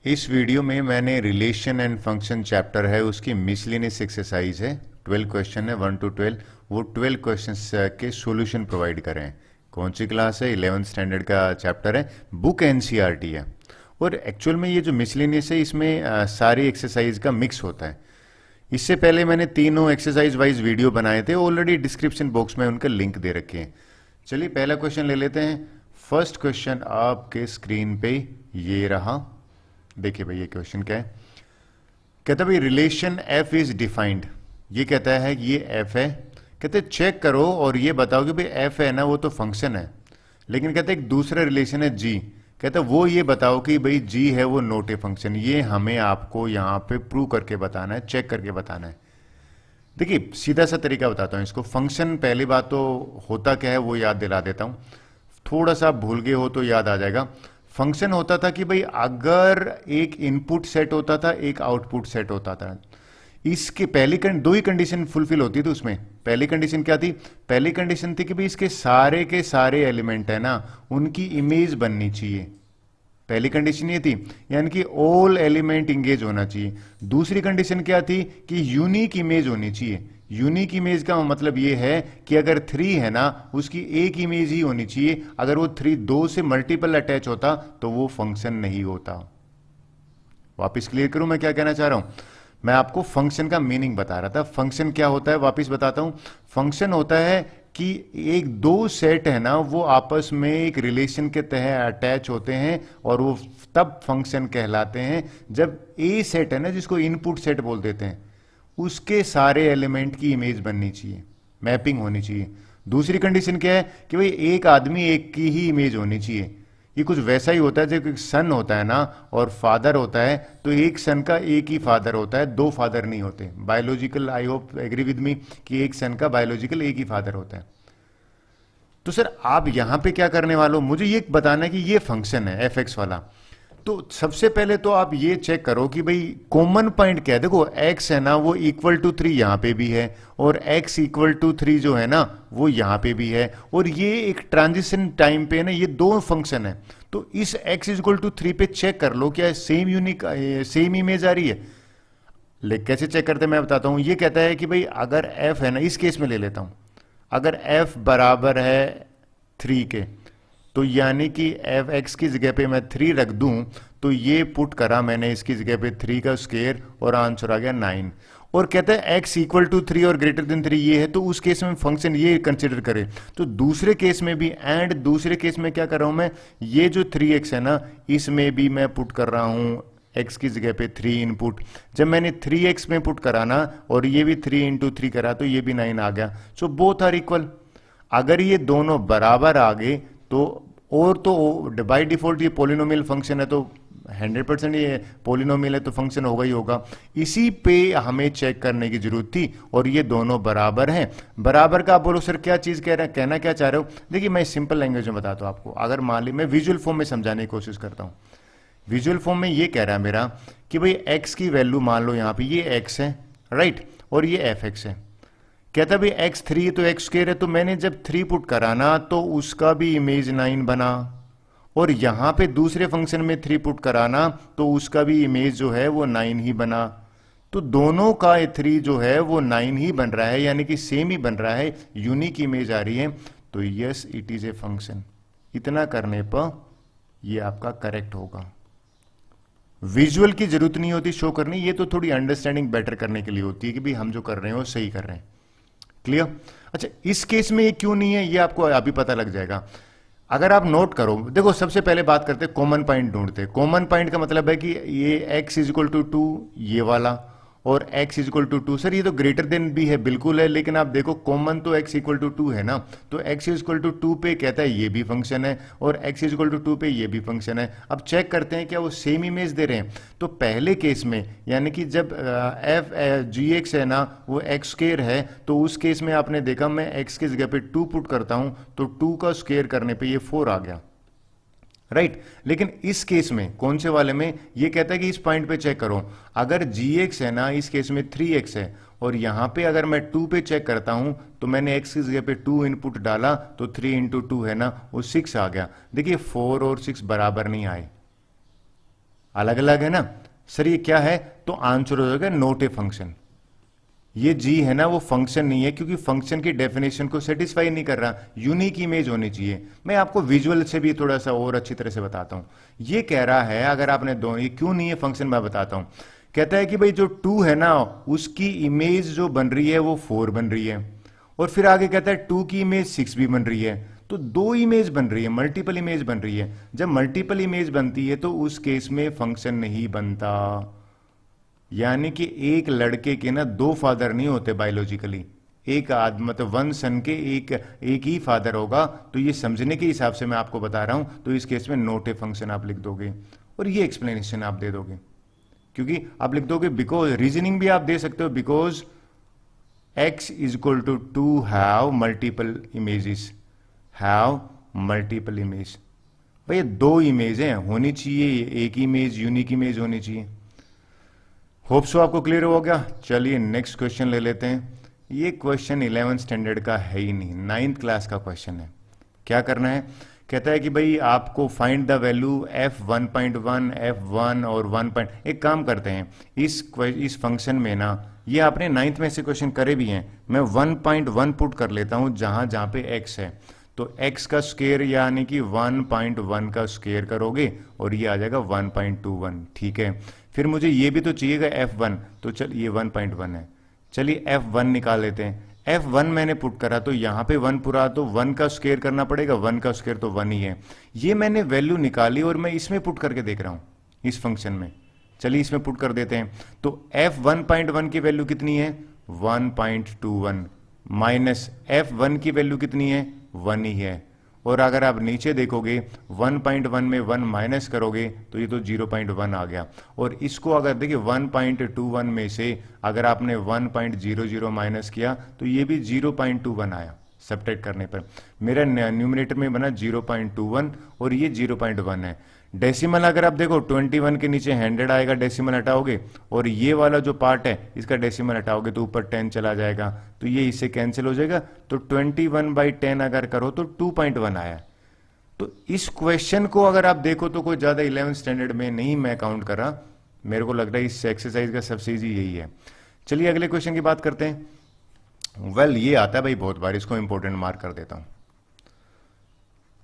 इस वीडियो में मैंने रिलेशन एंड फंक्शन चैप्टर है उसकी मिसलेनियस एक्सरसाइज है 12 क्वेश्चन है 1 to 12। वो 12 क्वेश्चंस के सॉल्यूशन प्रोवाइड करें हैं। कौन सी क्लास है? 11th स्टैंडर्ड का चैप्टर है, बुक एनसीईआरटी है। और एक्चुअल में ये जो मिसलेनियस है इसमें सारी एक्सरसाइज का मिक्स होता है। इससे पहले मैंने तीनों एक्सरसाइज वाइज वीडियो बनाए थे, ऑलरेडी डिस्क्रिप्शन बॉक्स में उनका लिंक दे रखे हैं। चलिए पहला क्वेश्चन ले लेते हैं। फर्स्ट क्वेश्चन आपके स्क्रीन पे ये रहा। देखिए भाई ये क्वेश्चन क्या है। कहता है भाई रिलेशन एफ इज डिफाइंड। ये कहता है कि ये एफ है। कहते चेक करो और ये बताओ कि भाई एफ है ना वो तो फंक्शन है, लेकिन कहते एक दूसरा रिलेशन है जी। कहता वो ये बताओ कि भाई जी है वो नोट ए फंक्शन। ये हमें आपको यहाँ पे प्रूव करके बताना है, चेक करके बताना है। देखिए सीधा सा तरीका बताता हूँ इसको। फंक्शन पहली बात तो होता क्या है वो याद दिला देता हूँ, थोड़ा सा भूल गए हो तो याद आ जाएगा। फंक्शन होता था कि भाई अगर एक इनपुट सेट होता था एक आउटपुट सेट होता था, इसके पहली दो ही कंडीशन फुलफिल होती थी उसमें। पहली कंडीशन क्या थी? पहली कंडीशन थी कि भाई इसके सारे के सारे एलिमेंट है ना उनकी इमेज बननी चाहिए। पहली कंडीशन ये थी, यानी कि ऑल एलिमेंट इंगेज होना चाहिए। दूसरी कंडीशन क्या थी कि यूनिक इमेज होनी चाहिए। यूनिक इमेज का मतलब ये है कि अगर 3 है ना उसकी एक इमेज ही होनी चाहिए। अगर वो 3 2 से मल्टीपल अटैच होता तो वो फंक्शन नहीं होता। वापस क्लियर करूं मैं क्या कहना चाह रहा हूं। मैं आपको फंक्शन का मीनिंग बता रहा था। फंक्शन क्या होता है वापस बताता हूं। फंक्शन होता है कि एक दो सेट है ना वो आपस में एक रिलेशन के तहत अटैच होते हैं और वो तब फंक्शन कहलाते हैं जब ए सेट है ना जिसको इनपुट सेट बोल देते हैं उसके सारे एलिमेंट की इमेज बननी चाहिए, मैपिंग होनी चाहिए। दूसरी कंडीशन क्या है कि भाई एक आदमी एक की ही इमेज होनी चाहिए। ये कुछ वैसा ही होता है जब एक सन होता है ना और फादर होता है तो एक सन का एक ही फादर होता है, दो फादर नहीं होते। Biological, I hope agree with me कि एक सन का बायोलॉजिकल एक ही फादर होता है। तो सर आप यहां पे क्या करने वाले हो, मुझे ये बताना है कि ये फंक्शन है एफ एक्स वाला। तो सबसे पहले तो आप ये चेक करो कि भाई कॉमन पॉइंट क्या है। देखो x है ना वो इक्वल टू 3 यहां पे भी है और x इक्वल टू 3 जो है ना वो यहां पे भी है, और ये एक ट्रांजिशन टाइम पे है ना ये दो फंक्शन है। तो इस x इक्वल टू 3 पे चेक कर लो क्या सेम यूनिक सेम इमेज आ रही है। लेकिन कैसे चेक करते हैं मैं बताता हूं। ये कहता है कि भाई अगर f है ना, इस केस में ले लेता हूं, अगर f बराबर है 3 के तो यानी कि एफ एक्स की जगह पे मैं 3 रख दूं तो ये पुट करा मैंने इसकी जगह पे 3 का स्क्वायर और आंसर आ गया 9। और कहता है x इक्वल टू 3 और ग्रेटर देन 3 ये है, तो उस केस में फंक्शन ये कंसिडर करें। तो दूसरे केस में भी एंड दूसरे केस में क्या कर रहा हूं मैं, ये जो 3x है ना इसमें भी मैं पुट कर रहा हूं x की जगह पे 3 इनपुट। जब मैंने 3x में पुट करा ना और ये भी 3 इंटू 3 करा तो ये भी 9 आ गया। So both are equal. अगर ये दोनों बराबर आ गए तो, और तो बाय डिफॉल्ट ये पोलिनोमियल फंक्शन है तो 100% ये पोलिनोमियल है तो फंक्शन होगा ही होगा। इसी पे हमें चेक करने की जरूरत थी और ये दोनों बराबर हैं। बराबर का आप बोलो सर क्या चीज कह रहे हैं, कहना क्या चाह रहे हो। देखिए मैं सिंपल लैंग्वेज में बताता हूं आपको। अगर मान ली मैं विजुअल फॉर्म में समझाने की कोशिश करता हूं। विजुअल फॉर्म में ये कह रहा है मेरा कि भाई x की वैल्यू मान लो यहां पे ये x है, राइट, और ये एफ एक्स है। कहता भाई x 3 तो x स्क्वायर है, तो मैंने जब 3 पुट कराना तो उसका भी इमेज 9 बना, और यहां पे दूसरे फंक्शन में 3 पुट कराना तो उसका भी इमेज जो है वो 9 ही बना। तो दोनों का 3 जो है वो 9 ही बन रहा है, यानी कि सेम ही बन रहा है, यूनिक इमेज आ रही है। तो yes it is a function. इतना करने पर ये आपका करेक्ट होगा। विजुअल की जरूरत नहीं होती शो करनी, ये तो थोड़ी अंडरस्टैंडिंग बेटर करने के लिए होती है कि भाई हम जो कर रहे हैं वो सही कर रहे हैं। क्लियर? अच्छा इस केस में ये क्यों नहीं है ये आपको अभी पता लग जाएगा। अगर आप नोट करो, देखो सबसे पहले बात करते हैं कॉमन पॉइंट ढूंढते हैं। कॉमन पॉइंट का मतलब है कि ये x इज इक्वल टू 2 ये वाला और x is equal to 2। Sir ये तो ग्रेटर देन भी है, बिल्कुल है, लेकिन आप देखो कॉमन तो x इक्वल टू 2 है ना, तो x इज इक्वल टू 2 पे कहता है ये भी फंक्शन है और x इज इक्वल टू 2 पे ये भी फंक्शन है। अब चेक करते हैं क्या वो सेम इमेज दे रहे हैं। तो पहले केस में यानी कि जब एफ जी एक्स है ना वो एक्स स्क्वायर है, तो उस केस में आपने देखा मैं x की जगह पे 2 पुट करता हूं तो 2 का स्क्वायर करने पे ये 4 आ गया, राइट। लेकिन इस केस में कौन से वाले में ये कहता है कि इस पॉइंट पे चेक करो, अगर gx है ना इस केस में 3x है और यहां पे अगर मैं 2 पे चेक करता हूं तो मैंने x की जगह पे 2 इनपुट डाला तो 3 इंटू 2 है ना वो 6 आ गया। देखिए 4 और 6 बराबर नहीं आए। अलग अलग है ना सर, ये क्या है, तो आंसर हो जाएगा नॉट ए फंक्शन। ये जी है ना वो फंक्शन नहीं है, क्योंकि फंक्शन की डेफिनेशन को सेटिस्फाई नहीं कर रहा, यूनिक इमेज होनी चाहिए। मैं आपको विजुअल से भी थोड़ा सा और अच्छी तरह से बताता हूं। ये कह रहा है अगर आपने दो, ये क्यों नहीं है फंक्शन मैं बताता हूं। कहता है कि भाई जो 2 है ना उसकी इमेज जो बन रही है वो 4 बन रही है, और फिर आगे कहता है 2 की इमेज 6 भी बन रही है। तो दो इमेज बन रही है, मल्टीपल इमेज बन रही है। जब मल्टीपल इमेज बनती है तो उस केस में फंक्शन नहीं बनता। यानी कि एक लड़के के ना 2 फादर नहीं होते बायोलॉजिकली, एक आदमी मतलब वन सन के एक ही फादर होगा। तो ये समझने के हिसाब से मैं आपको बता रहा हूं, तो इस केस में नॉट ए फंक्शन आप लिख दोगे और ये एक्सप्लेनेशन आप दे दोगे, क्योंकि आप लिख दोगे बिकॉज, रीजनिंग भी आप दे सकते हो, because x is equal to have multiple images, have multiple image. भाई 2 इमेजें होनी चाहिए, एक इमेज यूनिक इमेज होनी चाहिए। होप सो आपको क्लियर हो गया। चलिए नेक्स्ट क्वेश्चन ले लेते हैं। ये क्वेश्चन 11th स्टैंडर्ड का है ही नहीं, 9th क्लास का क्वेश्चन है। क्या करना है, कहता है कि भाई आपको find the value f1.1 f1 और 1. एक काम करते हैं, इस फंक्शन में ना, ये आपने 9th में से क्वेश्चन करे भी हैं, मैं 1.1 पुट कर लेता हूं जहां जहां पे x है। तो x का स्क्वायर यानी कि 1.1 का स्क्वायर करोगे और ये आ जाएगा 1.21, ठीक है। फिर मुझे ये भी तो चाहिएगा f1, तो चल ये 1.1 है, चलिए f1 निकाल लेते हैं। f1 मैंने पुट करा तो यहाँ पे 1 पूरा, तो 1 का स्क्वायर करना पड़ेगा, 1 का स्क्वायर तो 1 ही है। ये मैंने वैल्यू निकाली और मैं इसमें पुट करके देख रहा हूँ इस फंक्शन में। चलिए इसमें पुट कर देते हैं। तो f1.1 की वैल्यू कितनी है 1.21, माइनस f1 की वैल्यू कितनी है 1 ही है। और अगर आप नीचे देखोगे 1.1 में 1 माइनस करोगे तो ये तो 0.1 आ गया। और इसको अगर देखिए 1.21 में से अगर आपने 1.00 माइनस किया तो ये भी 0.21 आया। सब्ट्रैक्ट करने पर मेरा न्यूमरेटर में बना 0.21 और ये 0.1 है। डेसिमल अगर आप देखो 21 के नीचे 100 आएगा, डेसिमल हटाओगे, और ये वाला जो पार्ट है इसका डेसिमल हटाओगे तो ऊपर 10 चला जाएगा, तो ये इससे कैंसिल हो जाएगा। तो 21/10 अगर करो तो 2.1 आया। तो इस क्वेश्चन को अगर आप देखो तो कोई ज्यादा 11th स्टैंडर्ड में नहीं मैं काउंट कर रहा, मेरे को लग रहा है इस एक्सरसाइज का सबसे इजी यही है। चलिए अगले क्वेश्चन की बात करते हैं। वेल ये आता है भाई बहुत बार, इसको इंपॉर्टेंट मार्क कर देता हूं।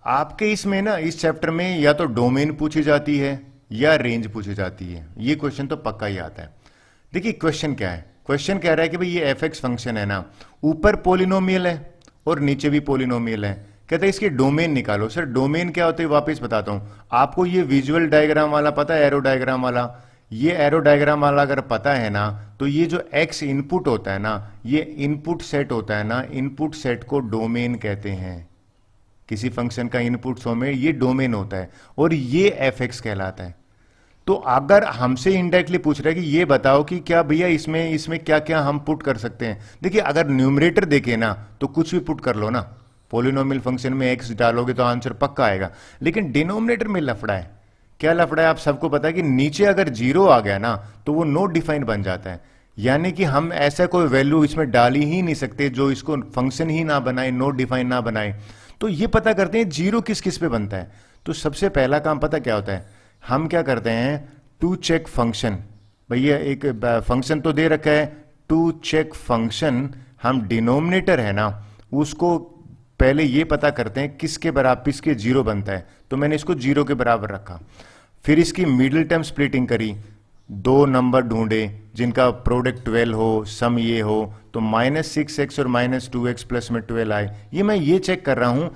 आपके इसमें ना इस चैप्टर में या तो डोमेन पूछी जाती है या रेंज पूछी जाती है, ये क्वेश्चन तो पक्का ही आता है। देखिए क्वेश्चन क्या है, क्वेश्चन कह रहा है कि भाई ये f(x) फंक्शन है ना, ऊपर पोलिनोमियल है और नीचे भी पोलिनोमियल है। कहता है इसके डोमेन निकालो। सर डोमेन क्या होता है वापस बताता हूं आपको। ये विजुअल डायग्राम वाला पता है, एरो डायग्राम वाला, ये एरो डायग्राम वाला अगर पता है ना, तो ये जो x इनपुट होता है ना, ये इनपुट सेट होता है ना, इनपुट सेट को डोमेन कहते हैं। किसी फंक्शन का इनपुट सो में ये डोमेन होता है और ये f(x) कहलाता है। तो अगर हमसे इनडायरेक्टली पूछ रहा है कि ये बताओ कि क्या भैया इसमें क्या क्या हम पुट कर सकते हैं। देखिए अगर न्यूमरेटर देखे ना तो कुछ भी पुट कर लो ना, पोलिनोमियल फंक्शन में x डालोगे तो आंसर पक्का आएगा। लेकिन डिनोमिनेटर में लफड़ा है। क्या लफड़ा है आप सबको पता है कि नीचे अगर 0 आ गया ना तो वो नॉट डिफाइंड बन जाता है। यानी कि हम ऐसा कोई वैल्यू इसमें डाल ही नहीं सकते जो इसको फंक्शन ही ना बनाए, नॉट डिफाइन ना बनाए। तो ये पता करते हैं 0 किस किस पे बनता है। तो सबसे पहला काम पता क्या होता है, हम क्या करते हैं टू चेक फंक्शन। भैया एक फंक्शन तो दे रखा है, टू चेक फंक्शन, हम डिनोमिनेटर है ना उसको पहले ये पता करते हैं किसके बराबर, किसके 0 बनता है। तो मैंने इसको 0 के बराबर रखा। फिर इसकी मिडिल टर्म स्प्लिटिंग करी, 2 नंबर ढूंढे जिनका प्रोडक्ट 12 हो, सम ये हो, तो -6x और -2x प्लस में 12 आए। ये मैं ये चेक कर रहा हूं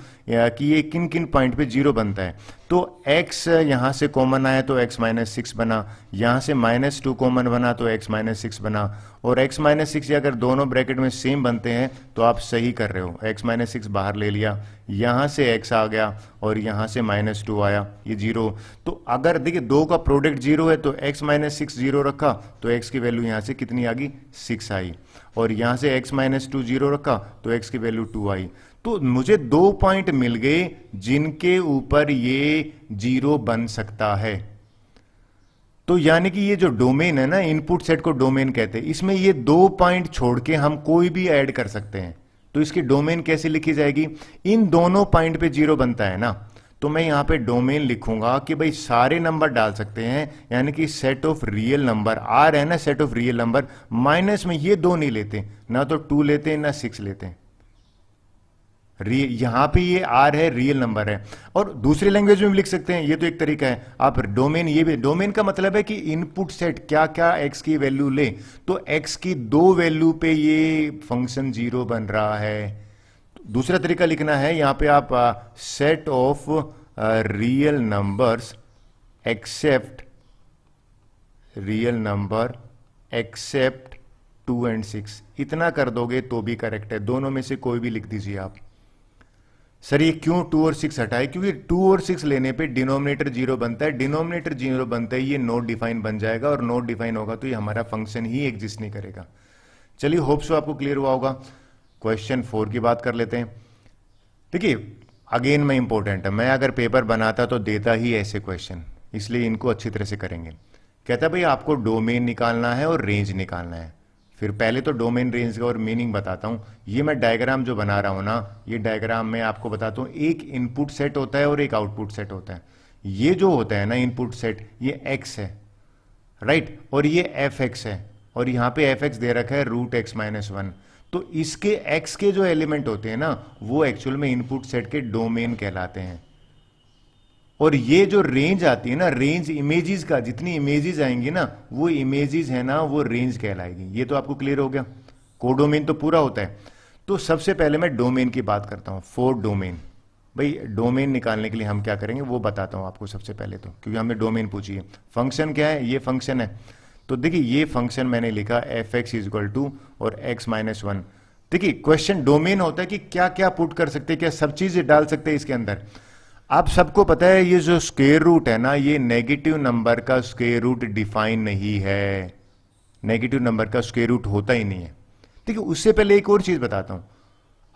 कि ये किन किन पॉइंट पे 0 बनता है। तो x यहां से कॉमन आया तो x -6 बना, यहां से -2 कॉमन बना तो x -6 बना, और x -6 अगर दोनों ब्रैकेट में सेम बनते हैं तो आप सही कर रहे हो। x -6 बाहर ले लिया, यहां से x आ गया और यहां से -2 आया, ये 0। तो अगर देखिए 2 का प्रोडक्ट 0 है तो x -6 0 रखा तो x की वैल्यू यहां से कितनी आ गई 6 आई, और यहां से x -2 0 रखा तो x की वैल्यू 2 आई। तो मुझे 2 पॉइंट मिल गए जिनके ऊपर ये 0 बन सकता है। तो यानी कि ये जो डोमेन है ना, इनपुट सेट को डोमेन कहते हैं, इसमें ये 2 पॉइंट छोड़ के हम कोई भी ऐड कर सकते हैं। तो इसकी डोमेन कैसे लिखी जाएगी, इन दोनों पॉइंट पे 0 बनता है ना, तो मैं यहाँ पे डोमेन लिखूंगा कि भाई सारे नंबर डाल सकते हैं, यानी कि set of real number R है ना, set of real number, minus में ये दो नहीं लेते, ना तो 2 लेते हैं ना 6 लेते हैं। यहां पे ये आर है, रियल नंबर है। और दूसरी लैंग्वेज में भी लिख सकते हैं, ये तो एक तरीका है। आप डोमेन, ये भी डोमेन का मतलब है कि इनपुट सेट क्या क्या एक्स की वैल्यू ले, तो एक्स की 2 वैल्यू पे ये फंक्शन 0 बन रहा है। दूसरा तरीका लिखना है, यहां पे आप set of real numbers accept real number except 2 and 6, इतना कर दोगे तो भी करेक्ट है। दोनों में से कोई भी लिख दीजिए आप। सर ये क्यों 2 और 6 हटाए? क्योंकि 2 और 6 लेने पे डिनोमिनेटर 0 बनता है, डिनोमिनेटर 0 बनता है, ये नॉट डिफाइन बन जाएगा, और नॉट डिफाइन होगा तो ये हमारा फंक्शन ही एग्जिस्ट नहीं करेगा। चलिए, होप सो आपको क्लियर हुआ होगा। क्वेश्चन 4 की बात कर लेते हैं। देखिए, अगेन में इंपॉर्टेंट है, मैं अगर पेपर बनाता तो देता ही ऐसे क्वेश्चन, इसलिए इनको अच्छी तरह से करेंगे। कहता है भाई आपको डोमेन निकालना है और रेंज निकालना है। फिर पहले तो डोमेन, रेंज का और मीनिंग बताता हूं। ये मैं डायग्राम जो बना रहा हूं ना, ये डायग्राम में आपको बताता हूं, एक इनपुट सेट होता है और एक आउटपुट सेट होता है। ये जो होता है ना इनपुट सेट, ये x है, राइट, और ये fx है, और यहां पे fx दे रखा है √x-1। तो इसके x के जो एलिमेंट होते हैं ना, वो एक्चुअल में इनपुट सेट के डोमेन कहलाते हैं। और ये जो रेंज आती है ना, रेंज इमेजेस का, जितनी इमेजेस आएंगी ना, वो इमेजेस है ना, वो रेंज कहलाएगी। ये तो आपको क्लियर हो गया। कोडोमेन तो पूरा होता है। तो सबसे पहले मैं डोमेन की बात करता हूं, फॉर डोमेन। भाई डोमेन निकालने के लिए हम क्या करेंगे वो बताता हूं आपको सबसे पहले, तो क्योंकि हमने डोमेन पूछी है। फंक्शन क्या है? ये फंक्शन है। तो देखिए, ये फंक्शन मैंने लिखा fx इक्वल टू और x-1। देखिए, क्वेश्चन डोमेन होता है कि क्या क्या पुट कर सकते हैं, क्या सब चीजें डाल सकते हैं इसके अंदर। आप सबको पता है ये जो स्क्वायर रूट है ना, ये नेगेटिव नंबर का स्क्वायर रूट डिफाइन नहीं है। नेगेटिव नंबर का स्क्वायर रूट होता ही नहीं है। देखिए, उससे पहले एक और चीज बताता हूं।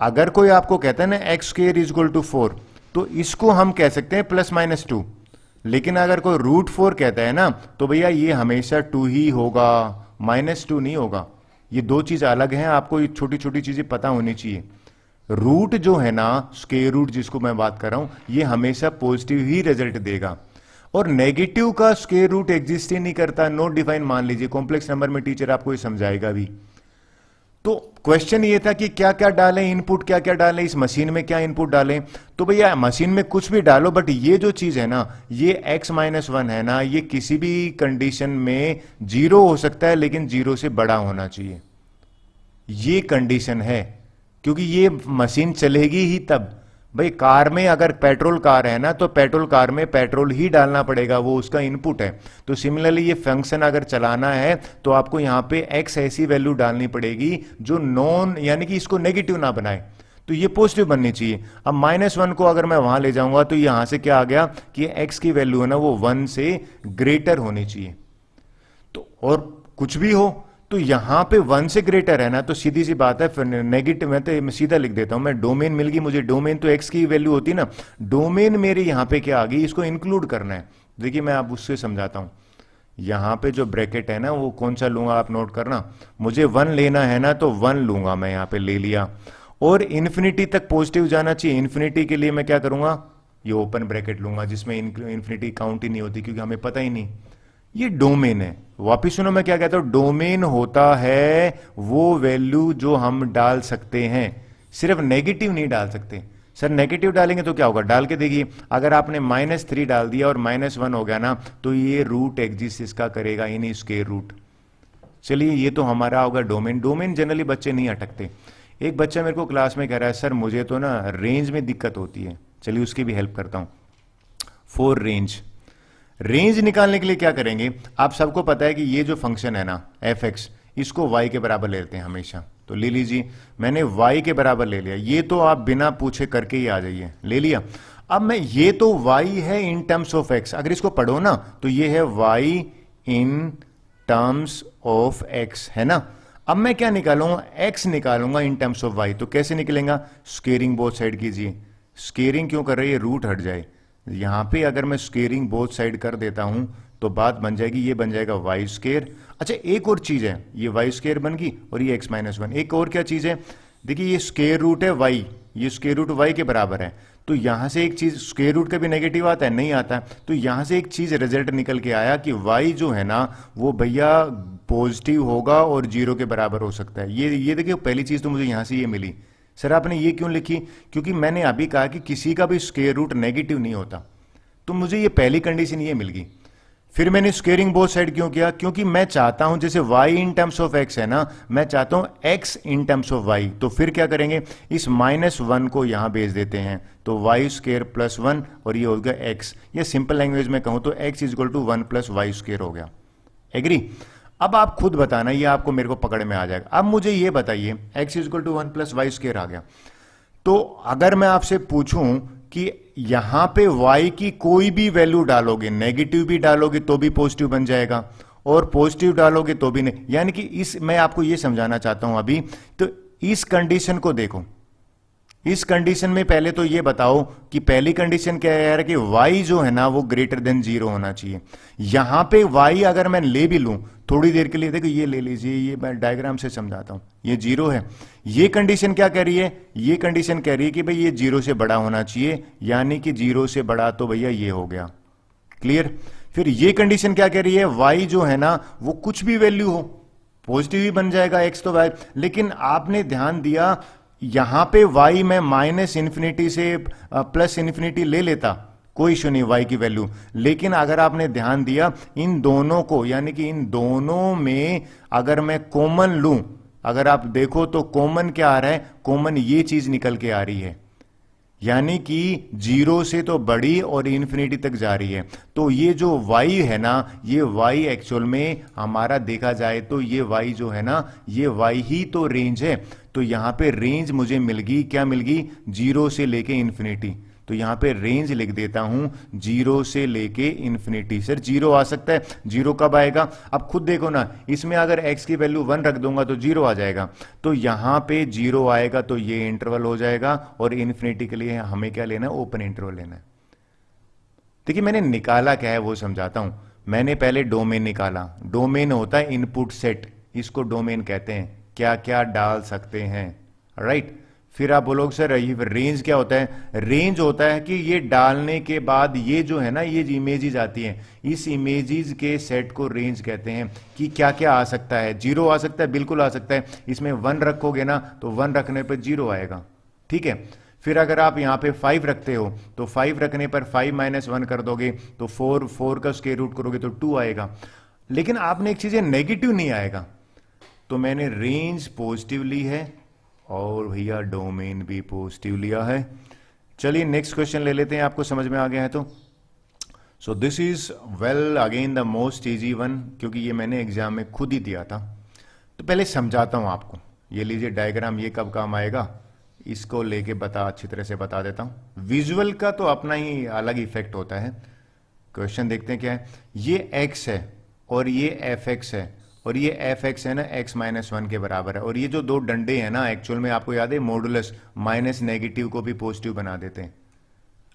अगर कोई आपको कहता है ना x² इक्वल टू 4, तो इसको हम कह सकते हैं +-2। लेकिन अगर कोई √4 कहता है ना, तो भैया ये हमेशा 2 ही होगा, -2 नहीं होगा। ये दो चीज अलग हैं, आपको ये छोटी छोटी चीजें पता होनी चाहिए। रूट जो है ना, स्क्वायर रूट जिसको मैं बात कर रहा हूं, ये हमेशा पॉजिटिव ही रिजल्ट देगा, और नेगेटिव का स्क्वायर रूट एग्जिस्ट ही नहीं करता, नॉट डिफाइन मान लीजिए। कॉम्प्लेक्स नंबर में टीचर आपको ये समझाएगा भी। तो क्वेश्चन ये था कि क्या क्या डालें इनपुट, क्या क्या डालें, इस मशीन में क्या इनपुट डालें। तो भैया मशीन में कुछ भी डालो, बट ये जो चीज है ना, ये x-1 है ना, ये किसी भी कंडीशन में 0 हो सकता है, लेकिन 0 से बड़ा होना चाहिए। ये कंडीशन है, क्योंकि ये मशीन चलेगी ही तब। भाई कार में अगर पेट्रोल कार है ना, तो पेट्रोल कार में पेट्रोल ही डालना पड़ेगा, वो उसका इनपुट है। तो सिमिलरली ये फंक्शन अगर चलाना है, तो आपको यहां पे x ऐसी वैल्यू डालनी पड़ेगी जो नॉन, यानी कि इसको नेगेटिव ना बनाए, तो ये पॉजिटिव बननी चाहिए। अब -1 को अगर मैं वहां ले जाऊंगा, तो यहां से क्या आ गया कि x की वैल्यू है ना, वो 1 से ग्रेटर होनी चाहिए। तो और कुछ भी हो, तो यहां पे 1 से ग्रेटर है ना, तो सीधी सी बात है, फिर नेगेटिव में तो मैं सीधा लिख देता हूं, मैं डोमेन मिल गई मुझे। डोमेन तो x की वैल्यू होती है ना, डोमेन मेरे यहां पे क्या आ गई, इसको इंक्लूड करना है। देखिए मैं आप उससे समझाता हूं। यहां पे जो ब्रैकेट है ना, वो कौन सा लूंगा आप नोट करना। मुझे 1 लेना है ना, तो 1 लूंगा मैं, यहां पे ले लिया। और इन्फिनिटी तक पॉजिटिव जाना चाहिए। इन्फिनिटी के लिए मैं क्या करूंगा, ये ओपन ब्रैकेट लूंगा, जिसमें इन्फिनिटी काउंट ही नहीं होती, क्योंकि हमें पता ही नहीं। ये डोमेन है। वापिस सुनो मैं क्या कहता हूं, डोमेन होता है वो वैल्यू जो हम डाल सकते हैं, सिर्फ नेगेटिव नहीं डाल सकते। सर नेगेटिव डालेंगे तो क्या होगा, डाल के देखिए। अगर आपने -3 डाल दिया और -1 हो गया ना, तो ये रूट एग्जिस्ट इसका करेगा ही नहीं, स्क्वायर रूट। चलिए, ये तो हमारा होगा डोमेन। डोमेन जनरली बच्चे नहीं अटकते। एक बच्चा मेरे को क्लास में कह रहा है, सर मुझे तो ना रेंज में दिक्कत होती है। चलिए उसकी भी हेल्प करता हूं। फॉर रेंज, रेंज निकालने के लिए क्या करेंगे, आप सबको पता है कि ये जो फंक्शन है ना fx, इसको y के बराबर ले लेते हैं हमेशा। तो ले लीजिए, मैंने y के बराबर ले लिया। ये तो आप बिना पूछे करके ही आ जाइए, ले लिया। अब मैं, ये तो y है इन टर्म्स ऑफ x, अगर इसको पढ़ो ना तो ये है y in terms of x, है ना। अब मैं क्या निकालूंगा, x निकालूंगा इन टर्म्स ऑफ y। तो कैसे निकलेगा, स्क्वेयरिंग बोथ साइड कीजिए। स्क्वेयरिंग क्यों कर रही है, रूट हट जाए। यहां पे अगर मैं स्क्वेयरिंग बोथ साइड कर देता हूं, तो बात बन जाएगी, ये बन जाएगा y²। अच्छा एक और चीज है, ये y² बन गई और ये x-1। एक और क्या चीज है, देखिए ये स्क्वेयर रूट है y, ये स्क्वेयर रूट y के बराबर है। तो यहां से एक चीज स्क्वायर रूट का भी नेगेटिव आता है, नहीं आता है। तो यहां से एक चीज रिजल्ट निकल के आया कि y जो है ना वो भैया पॉजिटिव होगा और 0 के बराबर हो सकता है। ये देखिए पहली चीज तो मुझे यहां से ये मिली। सर आपने ये क्यों लिखी? क्योंकि मैंने अभी कहा कि किसी का भी स्क्वायर रूट नेगेटिव नहीं होता, तो मुझे ये पहली कंडीशन ये मिल गई। फिर मैंने स्क्वेयरिंग बोथ साइड क्यों किया? क्योंकि मैं चाहता हूं जैसे y in terms of x है ना, मैं चाहता हूं x in terms of y। तो फिर क्या करेंगे, इस -1 को यहां भेज देते हैं, तो y स्क्वेयर प्लस 1 और ये हो गया x। ये सिंपल लैंग्वेज में कहूं तो x equal to 1 plus y square हो गया। एग्री? अब आप खुद बताना, ये आपको मेरे को पकड़ में आ जाएगा। अब मुझे ये बताइए x equal to 1 plus y square आ गया, तो अगर मैं आपसे पूछूं कि यहां पे y की कोई भी वैल्यू डालोगे, नेगेटिव भी डालोगे तो भी पॉजिटिव बन जाएगा और पॉजिटिव डालोगे तो भी नहीं, यानी कि इस मैं आपको ये समझाना चाहता हूं अभी। तो इस कंडीशन को देखो, इस कंडीशन में पहले तो ये बताओ कि पहली कंडीशन क्या है यार कि y जो है ना वो ग्रेटर देन 0 होना चाहिए। यहां पे y अगर मैं ले भी लूं थोड़ी देर के लिए, देखो ये ले लीजिए, ये मैं डायग्राम से समझाता हूं, ये 0 है। ये कंडीशन क्या कह रही है? ये कंडीशन कह रही है कि भाई ये 0 से बड़ा होना चाहिए, यानी कि 0 से बड़ा तो भैया ये हो गया। क्लियर? फिर ये कंडीशन क्या कह रही है? y जो है ना वो कुछ भी वैल्यू हो, पॉजिटिव ही बन जाएगा x तो y। लेकिन आपने ध्यान दिया यहां पे y मैं माइनस इंफिनिटी से प्लस इंफिनिटी ले लेता, कोई इशू नहीं y की वैल्यू। लेकिन अगर आपने ध्यान दिया इन दोनों को, यानी कि इन दोनों में अगर मैं कॉमन लूं, अगर आप देखो तो कॉमन क्या आ रहा है? कॉमन ये चीज निकल के आ रही है, यानी कि 0 से तो बड़ी और इंफिनिटी तक जा रही है। तो ये जो y है ना, ये y एक्चुअल में हमारा देखा जाए तो ये y जो है ना, ये y ही तो रेंज है। तो यहां पे रेंज मुझे मिल गई, क्या मिल गई? 0 से लेके इंफिनिटी। तो यहां पे रेंज लिख देता हूं 0 से लेके इंफिनिटी। सर 0 आ सकता है, 0 कब आएगा? अब खुद देखो ना, इसमें अगर x की वैल्यू 1 रख दूंगा तो 0 आ जाएगा। तो यहां पे 0 आएगा तो ये इंटरवल हो जाएगा, और इंफिनिटी के लिए हमें क्या लेना है? ओपन इंटरवल लेना है। देखिए मैंने निकाला क्या है वो समझाता हूं। मैंने पहले डोमेन निकाला। डोमेन होता है इनपुट सेट, इसको डोमेन कहते हैं, क्या क्या डाल सकते हैं, राइट। फिर आप बोलोगे सर ये रेंज क्या होता है? रेंज होता है कि ये डालने के बाद ये जो है ना, ये इमेजेस आती हैं, इस इमेजेस के सेट को रेंज कहते हैं। कि क्या क्या आ सकता है? 0 आ सकता है, बिल्कुल आ सकता है। इसमें 1 रखोगे ना तो 1 रखने पर 0 आएगा, ठीक है। फिर अगर आप यहां पे 5 रखते हो तो 5 रखने पर 5 - 1 कर दोगे तो 4 का स्क्वायर रूट करोगे तो 2 आएगा। लेकिन आपने एक चीज है, नेगेटिव नहीं आएगा। तो मैंने रेंज पॉजिटिव ली है और भैया डोमेन भी पॉजिटिव लिया है। चलिए नेक्स्ट क्वेश्चन ले लेते हैं, आपको समझ में आ गया है तो। So this is well again the most easy one, क्योंकि ये मैंने एग्जाम में खुद ही दिया था। तो पहले समझाता हूं आपको, ये लीजिए डायग्राम, ये कब काम आएगा इसको लेके अच्छी तरह से बता देता हूं। विजुअल का तो अपना ही अलग इफेक्ट होता है। क्वेश्चन देखते हैं क्या है। ये x है और ये fx है, और ये fx है ना x - 1 के बराबर है। और ये जो दो डंडे हैं ना, एक्चुअल में आपको याद है मॉडुलस माइनस नेगेटिव को भी पॉजिटिव बना देते हैं,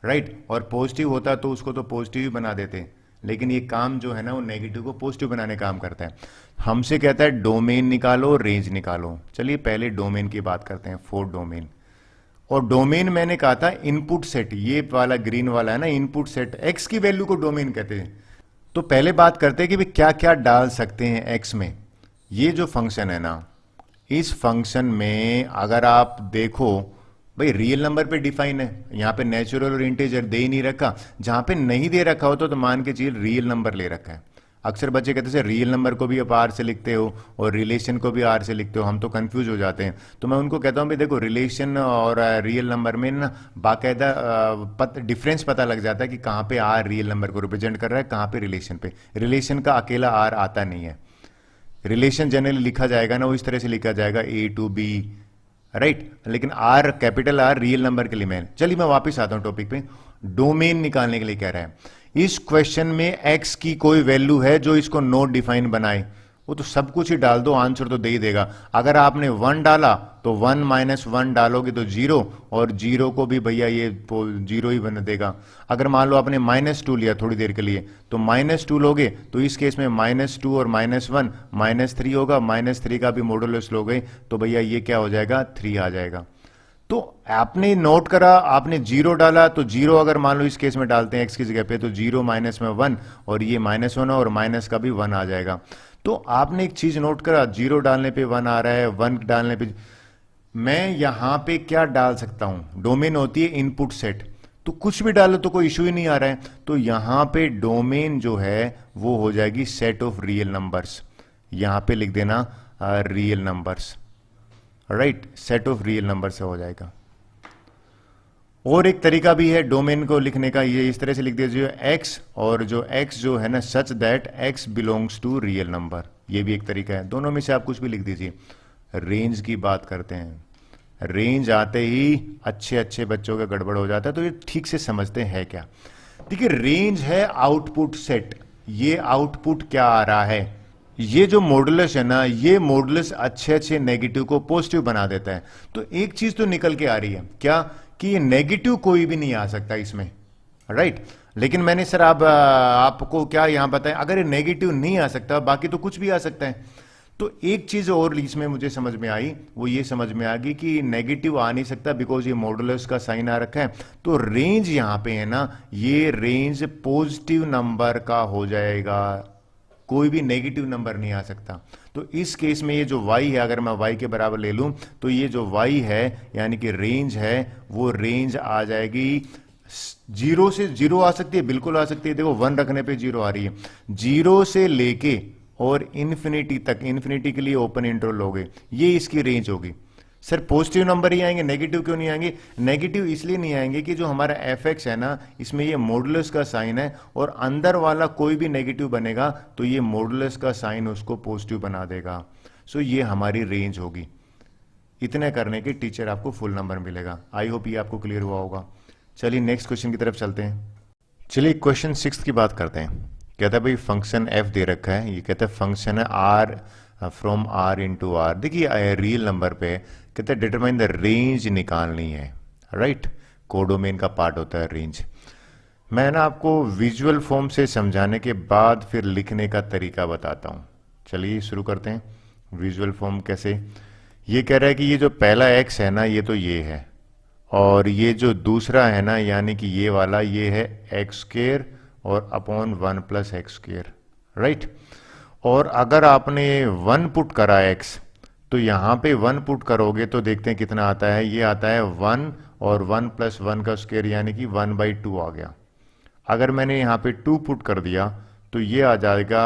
राइट। और पॉजिटिव होता तो उसको तो पॉजिटिव ही बना देते, लेकिन ये काम जो है ना वो नेगेटिव को पॉजिटिव बनाने काम करता है। हमसे कहता है डोमेन निकालो, रेंज निकालो। चलिए पहले डोमेन की बात करते हैं, फोर डोमेन। और डोमेन मैंने कहा था इनपुट सेट, ये वाला ग्रीन वाला है ना इनपुट सेट, एक्स की वैल्यू को डोमेन कहते हैं। तो पहले बात करते हैं कि भाई क्या क्या डाल सकते हैं एक्स में। ये जो फंक्शन है ना, इस फंक्शन में अगर आप देखो भाई रियल नंबर पे डिफाइन है, यहां पे नेचुरल और इंटीजर दे ही नहीं रखा। जहां पे नहीं दे रखा हो तो मान के चलिए रियल नंबर ले रखा है। अक्सर बच्चे कहते हैं रियल नंबर को भी आप आर से लिखते हो और रिलेशन को भी आर से लिखते हो, हम तो कंफ्यूज हो जाते हैं। तो मैं उनको कहता हूं भाई देखो रिलेशन और रियल नंबर में ना बाकायदा डिफरेंस पता लग जाता है कि कहां पे आर रियल नंबर को रिप्रेजेंट कर रहा है, कहां पे रिलेशन पे। रिलेशन का अकेला आर आता नहीं है। रिलेशन जनरली लिखा जाएगा ना वो इस तरह से लिखा जाएगा A to B, राइट। लेकिन R, capital R real number के लिए मैं, चलिए मैं वापस आता हूं टॉपिक पे। डोमेन निकालने के लिए कह रहा है। इस क्वेश्चन में x की कोई वैल्यू है जो इसको नॉट डिफाइन बनाए, वो तो सब कुछ ही डाल दो, आंसर तो दे ही देगा। अगर आपने 1 डाला तो 1 - 1 डालोगे तो 0, और 0 को भी भैया ये 0 ही बन देगा। अगर मान लो आपने -2 लिया थोड़ी देर के लिए, तो -2 लोगे तो इस केस में -2 और -1 -3 होगा, -3 का भी मॉडुलस लोगे तो भैया ये क्या हो जाएगा, 3 आ जाएगा। तो आपने नोट करा, आपने जीरो डाला, तो जीरो अगर मान लो इस केस में डालते हैं एक्स की जगह पे, तो जीरो माइनस में वन, और ये माइनस वन और माइनस का भी वन आ जाएगा। तो आपने एक चीज नोट करा, जीरो डालने पे वन आ रहा है, वन डालने पे, मैं यहां पे क्या डाल सकता हूं, डोमेन होती है इनपुट सेट, तो कुछ भी डालो तो कोई इशू ही नहीं आ रहा है। तो यहां पे डोमेन जो है वो हो जाएगी सेट ऑफ रियल नंबर्स, यहां पे लिख देना real numbers, right, set of real number से हो जाएगा। और एक तरीका भी है डोमेन को लिखने का, ये इस तरह से लिख दीजिए एक्स, और जो एक्स जो है ना such that x belongs to real number, ये भी एक तरीका है। दोनों में से आप कुछ भी लिख दीजिए। रेंज की बात करते हैं, रेंज आते ही अच्छे अच्छे बच्चों का गड़बड़ हो जाता है, तो ये ठीक से समझते हैं क्या। देखिए रेंज है आउटपुट सेट, ये आउटपुट क्या आ रहा है, ये जो मॉडुलस है ना, ये मॉडुलस अच्छे अच्छे नेगेटिव को पॉजिटिव बना देता है। तो एक चीज तो निकल के आ रही है क्या, कि ये नेगेटिव कोई भी नहीं आ सकता इसमें, राइट। लेकिन मैंने सर आपको क्या यहां बताया, अगर ये नेगेटिव नहीं आ सकता बाकी तो कुछ भी आ सकता है। तो एक चीज और इसमें मुझे समझ में आई, वो ये समझ में आ गई कि नेगेटिव आ नहीं सकता बिकॉज ये मॉडुलस का साइन आ रखा है। तो रेंज यहां पे है ना, ये रेंज पॉजिटिव नंबर का हो जाएगा, कोई भी नेगेटिव नंबर नहीं आ सकता। तो इस केस में ये जो y है, अगर मैं y के बराबर ले लूं, तो ये जो y है यानी कि रेंज है, वो रेंज आ जाएगी, जीरो से जीरो आ सकती है, बिल्कुल आ सकती है, देखो वन रखने पे जीरो आ रही है, जीरो से लेके और इन्फिनिटी तक, इन्फिनिटी के लिए ओपन इंटरवल लोगे, ये इसकी रेंज होगी। सर पॉजिटिव नंबर ही आएंगे, नेगेटिव क्यों नहीं आएंगे? नेगेटिव इसलिए नहीं आएंगे कि जो हमारा एफ एक्स है ना, इसमें ये मॉडुलस का साइन है, और अंदर वाला कोई भी नेगेटिव बनेगा तो ये मॉडुलस का साइन उसको पॉजिटिव बना देगा। सो ये हमारी रेंज होगी। इतने करने के टीचर आपको फुल नंबर मिलेगा। आई होप ये आपको क्लियर हुआ होगा। चलिए नेक्स्ट क्वेश्चन की तरफ चलते हैं। चलिए क्वेश्चन 6 की बात करते हैं। कहता है भाई फंक्शन एफ दे रखा है, ये कहता है फंक्शन है R from R into R. देखिए रियल नंबर पे कहते हैं डिटरमाइन द रेंज निकालनी है, राइट। कोडोमेन का पार्ट होता है रेंज। मैं ना आपको विजुअल फॉर्म से समझाने के बाद फिर लिखने का तरीका बताता हूं। चलिए शुरू करते हैं। विजुअल फॉर्म कैसे, ये कह रहा है कि ये जो पहला एक्स है ना, ये तो ये है, और ये जो दूसरा है ना यानी कि ये वाला, ये है एक्स स्क्वायर और upon 1 plus x square, right. और अगर आपने 1 पुट करा एक्स, तो यहां पे 1 पुट करोगे तो देखते हैं कितना आता है। ये आता है 1 और 1 प्लस 1 का स्क्वायर यानी कि 1/2 आ गया। अगर मैंने यहाँ पे 2 पुट कर दिया तो ये आ जाएगा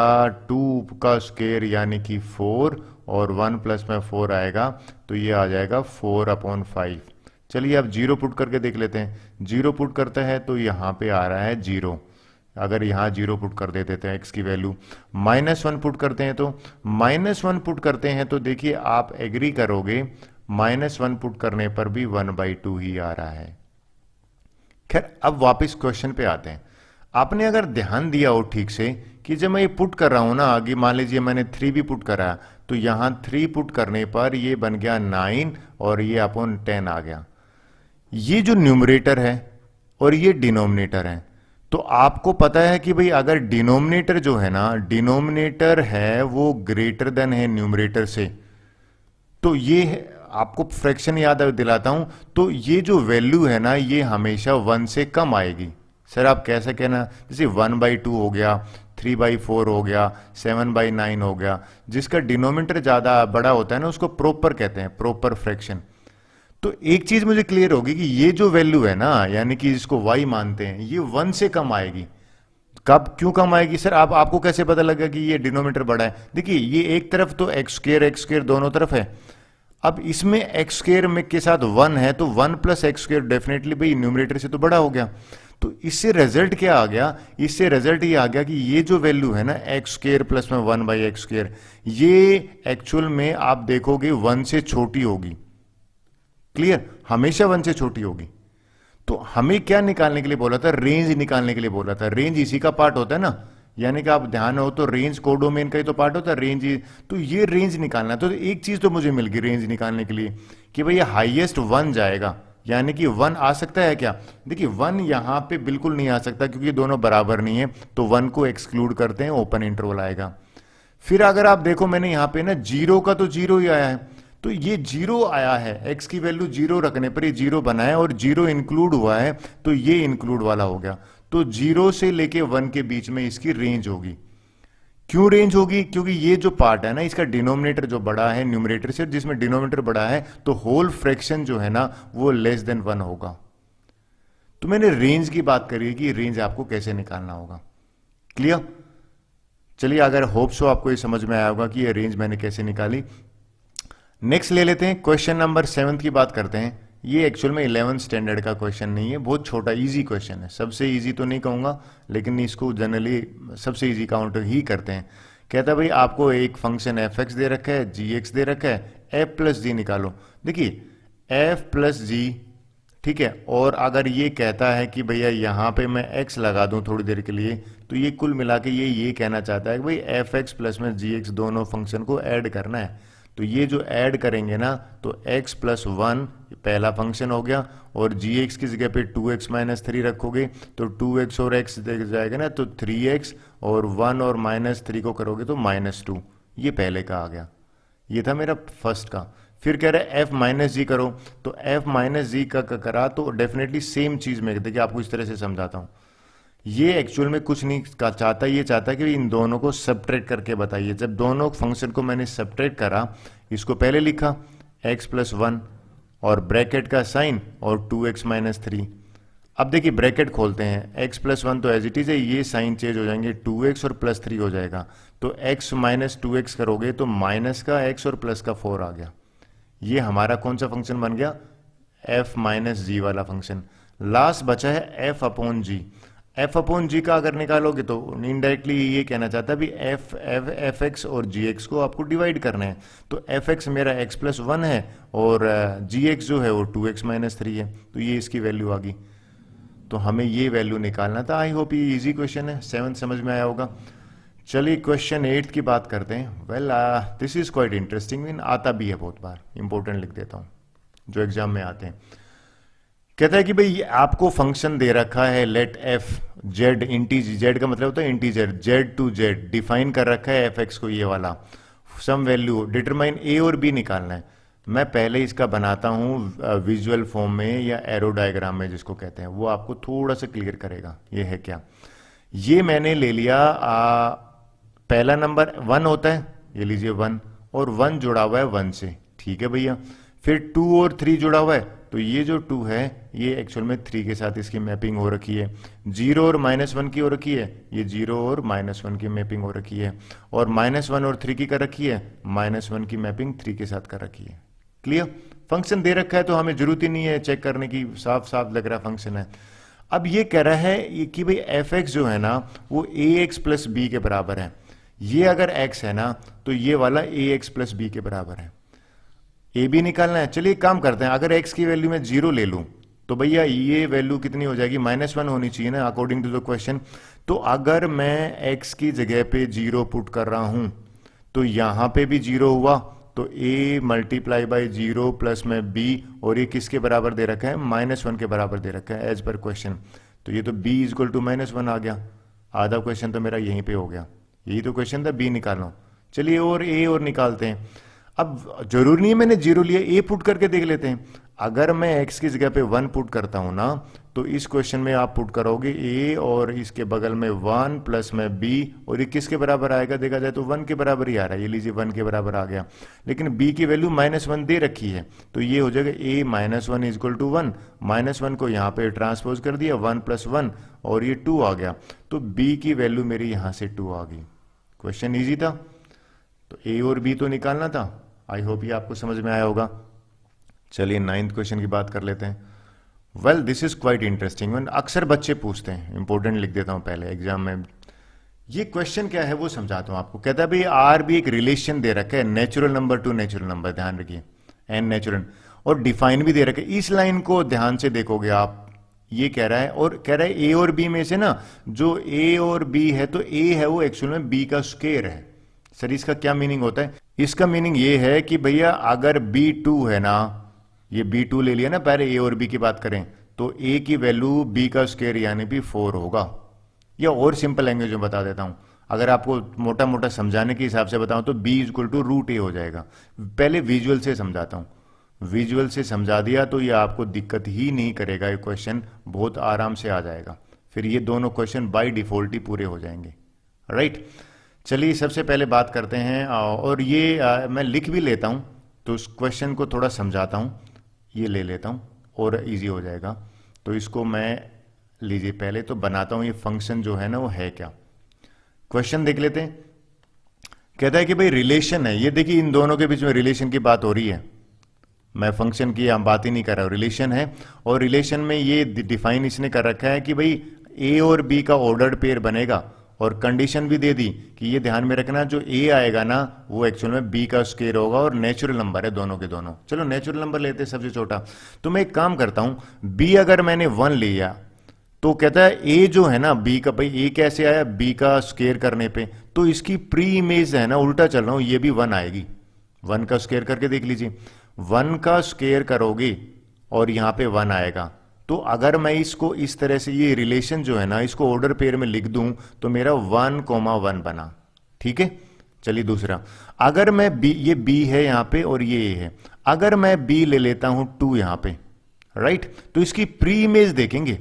2 का स्क्वायर यानी कि 4, और 1 प्लस में 4 आएगा तो ये आ जाएगा 4/5। चलिए अब 0 पुट करके देख लेते हैं। 0 पुट करते हैं तो यहाँ पे आ रहा है 0। अगर यहाँ 0 पुट कर देते हैं एक्स की वैल्यू, -1 पुट करते हैं तो -1 पुट करते हैं तो देखिए आप एग्री करोगे, -1 पुट करने पर भी 1/2 ही आ रहा है। खैर अब वापस क्वेश्चन पे आते हैं। आपने अगर ध्यान दिया हो ठीक से कि जब मैं ये पुट कर रहा हूं ना, आगे मान लीजिए मैंने 3 भी पुट करा, तो यहां 3 पुट करने पर ये बन गया 9 और ये अपॉन 10 आ गया। ये जो न्यूमरेटर है और ये डिनोमिनेटर है, तो आपको पता है कि भाई अगर डिनोमिनेटर जो है ना, डिनोमिनेटर है वो ग्रेटर देन है न्यूमरेटर से, तो ये आपको फ्रैक्शन याद दिलाता हूं, तो ये जो वैल्यू है ना ये हमेशा 1 से कम आएगी। सर आप कैसे कहना, जैसे 1/2 हो गया, 3/4 हो गया, 7/9 हो गया, जिसका डिनोमिनेटर ज्यादा बड़ा होता है ना उसको प्रोपर कहते हैं, प्रोपर फ्रैक्शन। तो एक चीज मुझे क्लियर होगी कि ये जो वैल्यू है ना यानी कि जिसको y मानते हैं, ये 1 से कम आएगी। कब क्यों कम आएगी सर? आपको कैसे पता लगा कि ये डिनोमिनेटर बड़ा है? देखिए ये एक तरफ तो एक्स स्क्वायर दोनों तरफ है, अब इसमें एक्स स्क्वायर में के साथ 1 है तो 1 प्लस एक्स स्क्वायर डेफिनेटली भाई न्यूमरेटर से तो बड़ा हो गया। तो इससे रिजल्ट क्या आ गया? इससे रिजल्ट ये आ गया कि ये जो वैल्यू है ना एक्स स्क्वायर प्लस में 1/x स्क्वायर, ये एक्चुअल में आप देखोगे 1 से छोटी होगी। क्लियर? हमेशा 1 से छोटी होगी। तो हमें क्या निकालने के लिए बोला था? रेंज निकालने के लिए बोला था। रेंज इसी का पार्ट होता है ना, यानी कि आप ध्यान हो तो रेंज कोडोमेन का ही तो पार्ट होता है रेंज। तो ये रेंज निकालना, तो एक चीज तो मुझे मिल गई रेंज निकालने के लिए कि भाई हाईएस्ट 1 जाएगा, यानी कि 1 आ सकता है क्या? देखिए 1 यहां पे बिल्कुल नहीं आ सकता क्योंकि दोनों बराबर नहीं है, तो 1 को एक्सक्लूड करते हैं, ओपन इंटरवल आएगा। फिर अगर आप देखो मैंने यहां पे ना 0 का तो 0 ही आया है, तो ये जीरो आया है, x की वैल्यू जीरो रखने पर ये जीरो बना है और जीरो इंक्लूड हुआ है, तो ये इंक्लूड वाला हो गया। तो जीरो से लेके 1 के बीच में इसकी रेंज होगी। क्यों रेंज होगी? क्योंकि ये जो पार्ट है ना, इसका डिनोमिनेटर जो बड़ा है न्यूमरेटर से, जिसमें डिनोमिनेटर बड़ा है, तो होल फ्रैक्शन जो है ना वो लेस देन 1 होगा। तो मैंने रेंज की बात करी कि रेंज आपको कैसे निकालना होगा। क्लियर? चलिए, अगर होप सो आपको ये समझ में आया होगा कि ये रेंज मैंने कैसे निकाली। नेक्स्ट ले लेते हैं, क्वेश्चन नंबर 7 की बात करते हैं। ये एक्चुअल में 11th स्टैंडर्ड का क्वेश्चन नहीं है, बहुत छोटा इजी क्वेश्चन है। सबसे इजी तो नहीं कहूंगा, लेकिन इसको जनरली सबसे इजी काउंट ही करते हैं। कहता है भाई आपको एक फंक्शन एफ एक्स दे रखा है, जी एक्स दे रखा है, एफ प्लस जी निकालो। देखिए एफ प्लस जी, ठीक है, और अगर ये कहता है कि भैया यहाँ पे मैं x लगा दूं थोड़ी देर के लिए, तो ये कुल मिला के ये कहना चाहता है कि भाई एफ एक्स प्लस में जी एक्स दोनों फंक्शन को ऐड करना है। तो ये जो ऐड करेंगे ना, तो x प्लस 1 पहला फंक्शन हो गया, और जी एक्स की जगह पे 2x माइनस 3 रखोगे तो 2x और x देख जाएगा ना, तो 3x, और 1 और माइनस 3 को करोगे तो -2। ये पहले का आ गया, ये था मेरा फर्स्ट का। फिर कह रहा है एफ माइनस जी करो, तो एफ माइनस जी का करा तो डेफिनेटली सेम चीज में, देखिए आपको इस तरह से समझाता हूं। ये एक्चुअल में कुछ नहीं चाहता, ये चाहता है कि इन दोनों को सब्ट्रैक्ट करके बताइए। जब दोनों फंक्शन को मैंने सब्ट्रैक्ट करा, इसको पहले लिखा x प्लस 1 और ब्रैकेट का साइन और 2x माइनस 3। अब देखिए ब्रैकेट खोलते हैं, x प्लस 1 तो एज इट इज है, ये साइन चेंज हो जाएंगे, 2x और प्लस 3 हो जाएगा, तो x माइनस 2x करोगे तो माइनस का x और प्लस का 4 आ गया। ये हमारा कौन सा फंक्शन बन गया? f माइनस जी वाला फंक्शन। लास्ट बचा है f अपॉन जी। f अपॉन जी का अगर निकालोगे तो इनडायरेक्टली ये कहना चाहता है भी एफ एक्स और जी एक्स को आपको डिवाइड करना है। तो एफ एक्स मेरा x प्लस 1 है और जी एक्स जो है वो 2x माइनस 3 है, तो ये इसकी वैल्यू आ गई। तो हमें ये वैल्यू निकालना था। आई होप ये इजी क्वेश्चन है, 7 समझ में आया होगा। चलिए क्वेश्चन 8 की बात करते हैं। Well this is quite interesting, आता भी है बहुत बार, इंपॉर्टेंट लिख देता हूं जो एग्जाम में आते हैं। कहता है कि भाई आपको फंक्शन दे रखा है, let f Z integer, Z का मतलब होता है integer, Z to Z define कर रखा है एफ एक्स को, ये वाला सम वैल्यू, डिटरमाइन ए और बी निकालना है। मैं पहले इसका बनाता हूं विजुअल फॉर्म में या एरो डायग्राम में जिसको कहते हैं, वो आपको थोड़ा सा क्लियर करेगा ये है क्या। ये मैंने ले लिया पहला नंबर 1 होता है, ये लीजिए 1, और 1 जुड़ा हुआ है 1 से, ठीक है भैया। फिर 2 और 3 जुड़ा हुआ है, तो ये जो 2 है ये एक्चुअल में 3 के साथ इसकी मैपिंग हो रखी है। 0 और -1 की हो रखी है, ये 0 और -1 की मैपिंग हो रखी है, और -1 और 3 की कर रखी है, -1 की मैपिंग 3 के साथ कर रखी है। क्लियर? फंक्शन दे रखा है तो हमें जरूरत ही नहीं है चेक करने की, साफ साफ लग रहा फंक्शन है। अब ये कह रहा है कि भाई एफ एक्स जो है ना वो ए एक्स प्लस बी के बराबर है। ये अगर x है ना तो ये वाला ए एक्स प्लस बी के बराबर है। ए बी निकालना है। चलिए काम करते हैं, अगर x की वैल्यू में 0 ले लूं तो भैया ये वैल्यू कितनी हो जाएगी? -1 होनी चाहिए ना अकॉर्डिंग टू द क्वेश्चन। तो अगर मैं x की जगह पे 0 पुट कर रहा हूं तो यहां पे भी 0 हुआ, तो a मल्टीप्लाई बाई 0 प्लस में b, और ये किसके बराबर दे रखा है? -1 के बराबर दे रखा है एज पर क्वेश्चन। तो ये तो b इक्वल टू -1 आ गया। आधा क्वेश्चन तो मेरा यहीं पे हो गया, यही तो क्वेश्चन था, b निकालो। चलिए और a और निकालते हैं। अब जरूर नहीं है मैंने 0 लिया, a पुट करके देख लेते हैं। अगर मैं x की जगह पे 1 पुट करता हूं ना, तो इस क्वेश्चन में आप पुट करोगे a और इसके बगल में 1 प्लस में b, और ये किसके बराबर आएगा? देखा जाए तो 1 के बराबर ही आ रहा है, ये लीजिए 1 के बराबर आ गया। लेकिन b की वैल्यू -1 दे रखी है, तो ये हो जाएगा a -1 इक्वल टू 1, -1 को यहाँ पे ट्रांसपोज कर दिया, 1 प्लस 1, और ये 2 आ गया। तो b की वैल्यू मेरी यहां से 2 आ गई। क्वेश्चन ईजी था, तो a और b तो निकालना था। आई होप ये आपको समझ में आया होगा। चलिए 9th क्वेश्चन की बात कर लेते हैं। Well this is quite interesting, अक्सर बच्चे पूछते हैं, इंपॉर्टेंट लिख देता हूं पहले एग्जाम में। ये क्वेश्चन क्या है वो समझाता हूं आपको। कहता है भाई आर भी एक रिलेशन दे रखा है, natural number two natural number, ध्यान रखिए, एन नेचुरल, और डिफाइन भी दे रखा है। इस लाइन को ध्यान से देखोगे आप, ये कह रहा है, और कह रहा है ए और बी में से ना जो ए और बी है, तो ए है वो एक्चुअल में बी का स्क्वायर है। सर इसका क्या मीनिंग होता है? इसका मीनिंग ये है कि भैया अगर b2 है ना, ये b2 ले लिया ना, पहले a और b की बात करें, तो a की वैल्यू b का स्क्वायर यानी भी 4 होगा। या और सिंपल लैंग्वेज में बता देता हूं, अगर आपको मोटा मोटा समझाने के हिसाब से बताऊं तो b इक्वल टू रूट ए हो जाएगा। पहले विजुअल से समझाता हूं, विजुअल से समझा दिया तो ये आपको दिक्कत ही नहीं करेगा, ये क्वेश्चन बहुत आराम से आ जाएगा, फिर ये दोनों क्वेश्चन बाय डिफॉल्ट ही पूरे हो जाएंगे। राइट, चलिए सबसे पहले बात करते हैं, और ये मैं लिख भी लेता हूं तो उस क्वेश्चन को थोड़ा समझाता हूं, ये ले लेता हूं और इजी हो जाएगा। तो इसको मैं, लीजिए पहले तो बनाता हूं ये फंक्शन जो है ना वो है क्या। क्वेश्चन देख लेते हैं, कहता है कि भाई रिलेशन है, ये देखिए इन दोनों के बीच में रिलेशन की बात हो रही है, मैं फंक्शन की हम बात ही नहीं कर रहा हूं, रिलेशन है। और रिलेशन में ये डिफाइन इसने कर रखा है कि भाई ए और बी का ऑर्डर्ड पेयर बनेगा, और कंडीशन भी दे दी कि ये ध्यान में रखना जो ए आएगा ना वो एक्चुअल में बी का स्क्वायर होगा, और नेचुरल नंबर है दोनों के दोनों। चलो नेचुरल नंबर लेते हैं सबसे छोटा, तो मैं एक काम करता हूं, बी अगर मैंने 1 लिया तो कहता है ए जो है ना बी का, भाई ए कैसे आया, बी का स्क्वायर करने पे, तो इसकी प्री इमेज है ना, उल्टा चल रहा हूं, ये भी 1 आएगी। 1 का स्क्वायर करके देख लीजिए, 1 का स्क्वायर करोगे और यहां पे 1 आएगा। तो अगर मैं इसको इस तरह से ये रिलेशन जो है ना इसको ऑर्डर पेयर में लिख दूं तो मेरा 1,1 बना। ठीक है, चलिए दूसरा, अगर मैं बी, ये बी है यहां पे और ये ए है, अगर मैं बी ले लेता हूं 2 यहां पे, राइट, तो इसकी प्री इमेज देखेंगे,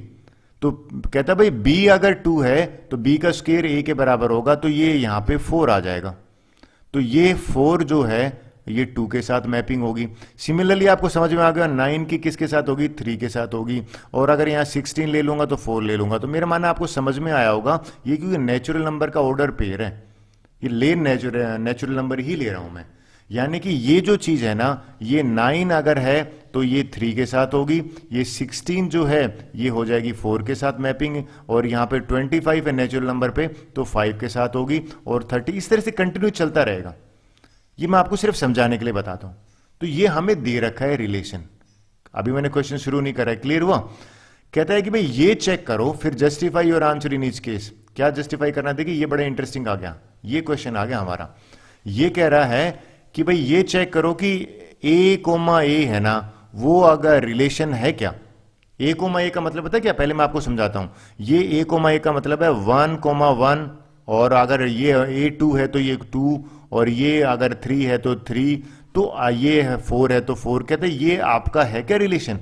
तो कहता भाई बी अगर 2 है तो बी का स्क्वायर ए के बराबर होगा, तो ये यहां पे 4 आ जाएगा, तो ये 4 जो है ये 2 के साथ मैपिंग होगी। सिमिलरली आपको समझ में आ गया 9 की किसके साथ होगी, 3 के साथ होगी, और अगर यहां 16 ले लूंगा तो 4 ले लूंगा, तो मेरा मानना आपको समझ में आया होगा, ये क्योंकि नेचुरल नंबर का ऑर्डर पेयर है, ये नेचुरल नंबर ही ले रहा हूं मैं, यानी कि ये जो चीज है ना, ये 9 अगर है तो ये 3 के साथ होगी, ये 16 जो है ये हो जाएगी 4 के साथ मैपिंग, और यहां पे 25 है नेचुरल नंबर पे तो 5 के साथ होगी, और 30, इस तरह से कंटिन्यू चलता रहेगा। ये मैं आपको सिर्फ समझाने के लिए बताता हूं। तो ये हमें दे रखा है रिलेशन, अभी मैंने क्वेश्चन शुरू नहीं करा है, क्लियर हुआ। कहता है कि भाई ये चेक करो, फिर justify your answer in each case. क्या जस्टिफाई करना, देखिए ये बड़ा इंटरेस्टिंग आ गया, ये क्वेश्चन आ गया हमारा। ये कह रहा है कि भाई ये चेक करो कि ए कोमा ए है ना वो अगर रिलेशन है क्या। ए कोमा ए का मतलब पता है क्या, पहले मैं आपको समझाता हूं। ये ए कोमा ए का मतलब है 1,1, और अगर ये A2 है तो ये 2, और ये अगर 3 है तो 3, तो ये है 4 है तो 4। कहते हैं ये आपका है क्या रिलेशन।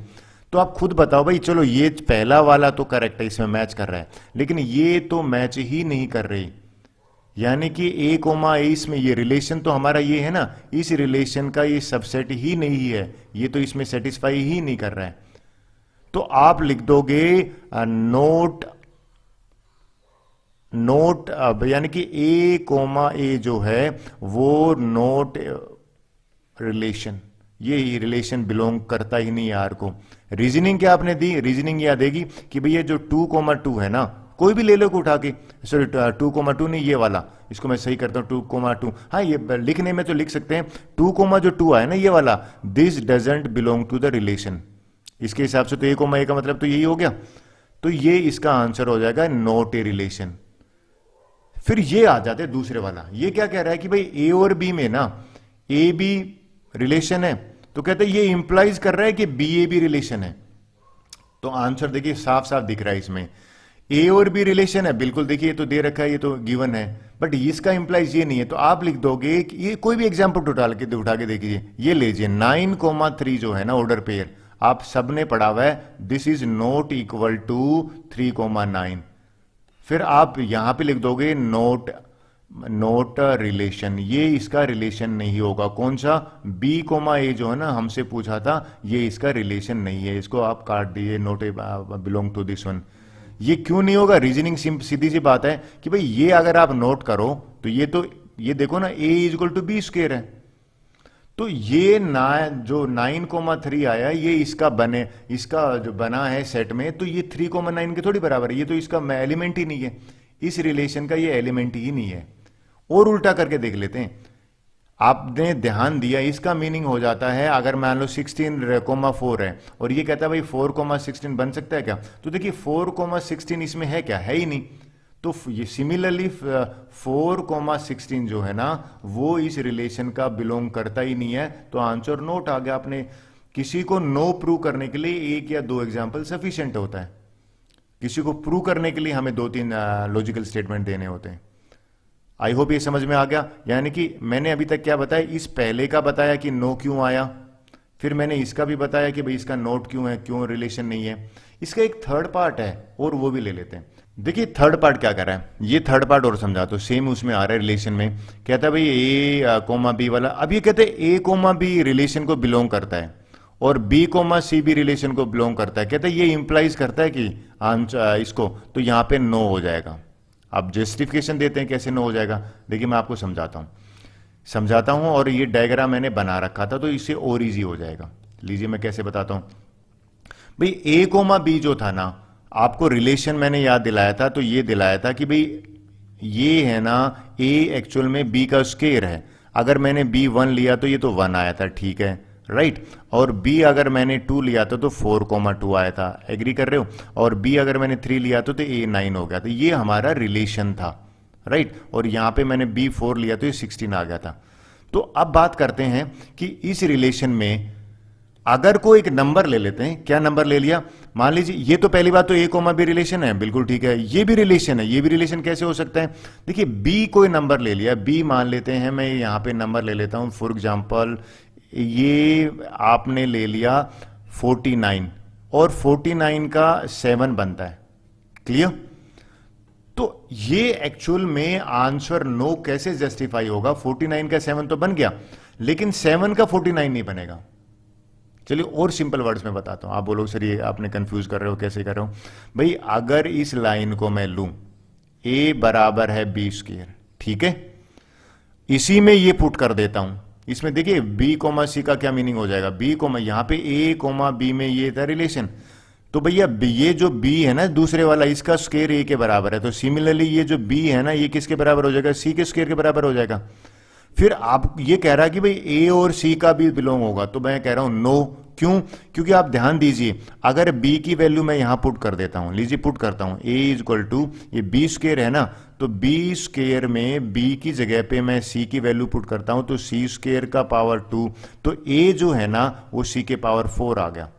तो आप खुद बताओ भाई, चलो ये पहला वाला तो करेक्ट है, इसमें मैच कर रहा है, लेकिन ये तो मैच ही नहीं कर रही, यानी कि ए कोमा ए इसमें ये रिलेशन तो हमारा ये है ना, इस रिलेशन का ये सबसेट ही नहीं है, ये तो इसमें सेटिस्फाई ही नहीं कर रहा है। तो आप लिख दोगे नोट अब, यानी कि ए कोमा ए जो है वो नोट रिलेशन, ये रिलेशन बिलोंग करता ही नहीं यार को। रीजनिंग क्या आपने दी, रीजनिंग यह देगी कि भैया जो 2,2 है ना, कोई भी ले लो उठा के, सॉरी 2,2 नहीं ये वाला, इसको मैं सही करता हूं 2,2। हाँ ये लिखने में तो लिख सकते हैं 2,2 आया ना ये वाला, this doesn't belong to the relation. इसके हिसाब से तो ए कोमा ए का मतलब तो यही हो गया, तो ये इसका आंसर हो जाएगा नॉट ए रिलेशन। फिर ये आ जाते दूसरे वाला, ये क्या कह रहा है कि भाई ए और बी में ना ए बी रिलेशन है, तो कहते हैं ये इंप्लाइज कर रहा है कि बी ए बी रिलेशन है। तो आंसर देखिए साफ साफ दिख रहा है इसमें, ए और बी रिलेशन है, बिल्कुल देखिए ये तो दे रखा है, ये तो गिवन है, बट इसका इंप्लाइज ये नहीं है। तो आप लिख दोगे कि ये कोई भी एग्जाम्पल उठा के देखिए, ये लीजिए 9,3 जो है ना ऑर्डर पेयर, आप सबने पढ़ा हुआ है, this is not equal to 3,9। फिर आप यहां पे लिख दोगे नोट रिलेशन, ये इसका रिलेशन नहीं होगा। कौन सा, बी कोमा ए जो है ना हमसे पूछा था, ये इसका रिलेशन नहीं है, इसको आप काट दीजिए, not belong to this one. ये क्यों नहीं होगा, रीजनिंग सीधी सी बात है कि भाई ये अगर आप नोट करो तो ये देखो ना a is equal to b square है, तो ये जो 9,3 आया ये इसका जो बना है सेट में, तो ये 3,9 के थोड़ी बराबर है, ये तो इसका एलिमेंट ही नहीं है, इस रिलेशन का ये एलिमेंट ही नहीं है। और उल्टा करके देख लेते हैं, आपने ध्यान दिया, इसका मीनिंग हो जाता है अगर मान लो 16,4 है और ये कहता है भाई 4,16 बन सकता है क्या, तो देखिए 4,16 इसमें है क्या, है ही नहीं। तो ये सिमिलरली 4,16 जो है ना वो इस रिलेशन का बिलोंग करता ही नहीं है, तो आंसर नोट आ गया। आपने किसी को नो प्रूव करने के लिए 1 या 2 एग्जाम्पल सफिशिएंट होता है, किसी को प्रूव करने के लिए हमें 2-3 लॉजिकल स्टेटमेंट देने होते हैं। आई होप ये समझ में आ गया। यानी कि मैंने अभी तक क्या बताया, इस पहले का बताया कि नो क्यों आया, फिर मैंने इसका भी बताया कि भाई इसका नोट क्यों है, क्यों रिलेशन नहीं है। इसका एक थर्ड पार्ट है और वो भी ले लेते हैं। देखिए थर्ड पार्ट क्या कर रहा है, ये थर्ड पार्ट और समझा तो सेम उसमें आ रहा है रिलेशन में। कहता है भाई ए कोमा बी वाला, अब ये कहते हैं ए कोमा बी रिलेशन को बिलोंग करता है और बी कोमा सी भी रिलेशन को बिलोंग करता है। कहता है ये इंप्लाइज करता है कि इसको, तो यहां पे नो हो जाएगा। अब जस्टिफिकेशन देते हैं कैसे नो हो जाएगा, देखिए मैं आपको समझाता हूं और ये डायग्राम मैंने बना रखा था तो इससे और इजी हो जाएगा। लीजिए मैं कैसे बताता हूं। भाई ए कोमा बी जो था ना, आपको रिलेशन मैंने याद दिलाया था, तो ये दिलाया था कि भाई ये है ना ए एक्चुअल में बी का स्क्वायर है। अगर मैंने बी 1 लिया तो ये तो 1 आया था, ठीक है राइट। और बी अगर मैंने 2 लिया था तो 4,2 आया था, एग्री कर रहे हो। और बी अगर मैंने 3 लिया तो ए 9 हो गया था। ये हमारा रिलेशन था राइट। और यहां पे मैंने बी 4 लिया तो ये 16 आ गया था। तो अब बात करते हैं कि इस रिलेशन में अगर कोई एक नंबर ले लेते हैं, क्या नंबर ले लिया, मान लीजिए ये तो पहली बात तो ए कोमा बी रिलेशन है, बिल्कुल ठीक है। ये भी रिलेशन है, ये भी रिलेशन कैसे हो सकता है, देखिए बी कोई नंबर ले लिया, बी मान लेते हैं, मैं यहां पे नंबर ले लेता हूं फॉर एग्जांपल, ये आपने ले लिया 49 और 49 का 7 बनता है, क्लियर। तो ये एक्चुअल में आंसर नो कैसे जस्टिफाई होगा, 49 का 7 तो बन गया लेकिन 7 का 49 नहीं बनेगा। चलिए और सिंपल वर्ड्स में बताता हूं, आप बोलोगे सर ये आपने कंफ्यूज कर रहे हो, कैसे कर रहे हो भाई। अगर इस लाइन को मैं लूं a बराबर है बी स्क्वायर, ठीक है, इसी में ये पुट कर देता हूं। इसमें देखिए b कोमा सी का क्या मीनिंग हो जाएगा, b कोमा यहां पे a कोमा b में ये था रिलेशन, तो भैया ये जो b है ना दूसरे वाला, इसका स्क्वायर a के बराबर है, तो सिमिलरली ये जो b है ना ये किसके बराबर हो जाएगा, c के स्क्वायर के बराबर हो जाएगा। फिर आप ये कह रहा है कि भाई ए और सी का भी बिलोंग होगा, तो मैं कह रहा हूं नो, क्यों, क्योंकि आप ध्यान दीजिए अगर बी की वैल्यू मैं यहां पुट कर देता हूं, लीजिए पुट करता हूं ए इज इक्वल टू ये बी स्क्वायर है ना, तो बी स्क्वायर में बी की जगह पे मैं सी की वैल्यू पुट करता हूं, तो सी स्क्वायर का पावर 2, तो ए जो है ना वो सी के पावर 4 आ गया।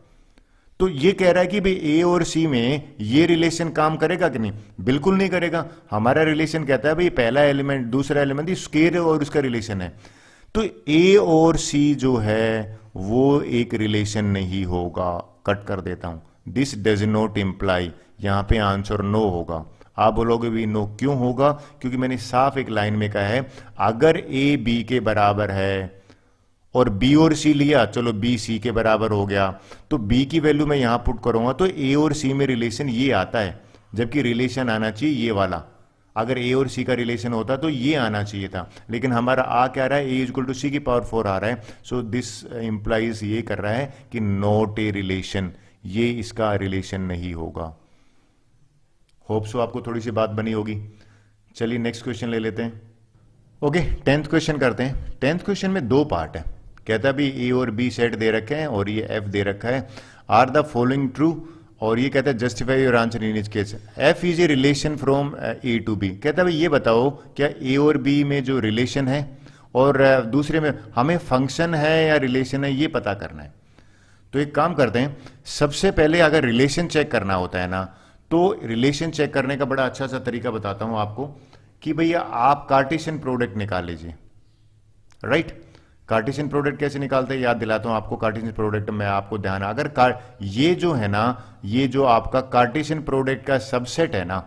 तो ये कह रहा है कि भाई ए और सी में ये रिलेशन काम करेगा कि नहीं, बिल्कुल नहीं करेगा। हमारा रिलेशन कहता है भाई पहला एलिमेंट दूसरा एलिमेंट स्क्वायर और उसका रिलेशन है, तो ए और सी जो है वो एक रिलेशन नहीं होगा। कट कर देता हूं, दिस डज नॉट इंप्लाई, यहां पे आंसर नो होगा। आप बोलोगे भी नो क्यों होगा, क्योंकि मैंने साफ एक लाइन में कहा है अगर ए बी के बराबर है और बी और सी लिया, चलो बी सी के बराबर हो गया, तो बी की वैल्यू मैं यहां पुट करूंगा तो ए और सी में रिलेशन ये आता है, जबकि रिलेशन आना चाहिए ये वाला। अगर ए और सी का रिलेशन होता तो ये आना चाहिए था, लेकिन हमारा आ क्या रहा है, ए इक्वल टू सी की पावर 4 आ रहा है। सो दिस इंप्लाइज ये कर रहा है कि नॉट ए रिलेशन, ये इसका रिलेशन नहीं होगा। होप सो आपको थोड़ी सी बात बनी होगी। चलिए नेक्स्ट क्वेश्चन ले लेते हैं। ओके 10th क्वेश्चन करते हैं। 10th क्वेश्चन में 2 पार्ट है। कहता है भी ए और बी सेट दे रखे हैं और ये एफ दे रखा है, आर द फॉलोइंग ट्रू, और ये कहता है justify your answer in each case, f is a relation from A to B. कहता है भाई ये बताओ क्या ए और बी में जो रिलेशन है और दूसरे में हमें फंक्शन है या रिलेशन है ये पता करना है। तो एक काम करते हैं, सबसे पहले अगर रिलेशन चेक करना होता है ना, तो रिलेशन चेक करने का बड़ा अच्छा सा तरीका बताता हूं आपको कि भैया आप कार्टेशियन प्रोडक्ट निकाल लीजिए, राइट। कार्टेशियन प्रोडक्ट कैसे निकालते हैं याद दिलाता हूं आपको। कार्टेशियन प्रोडक्ट में आपको ध्यान, अगर ये जो है ना, ये जो आपका कार्टेशियन प्रोडक्ट का सबसेट है ना,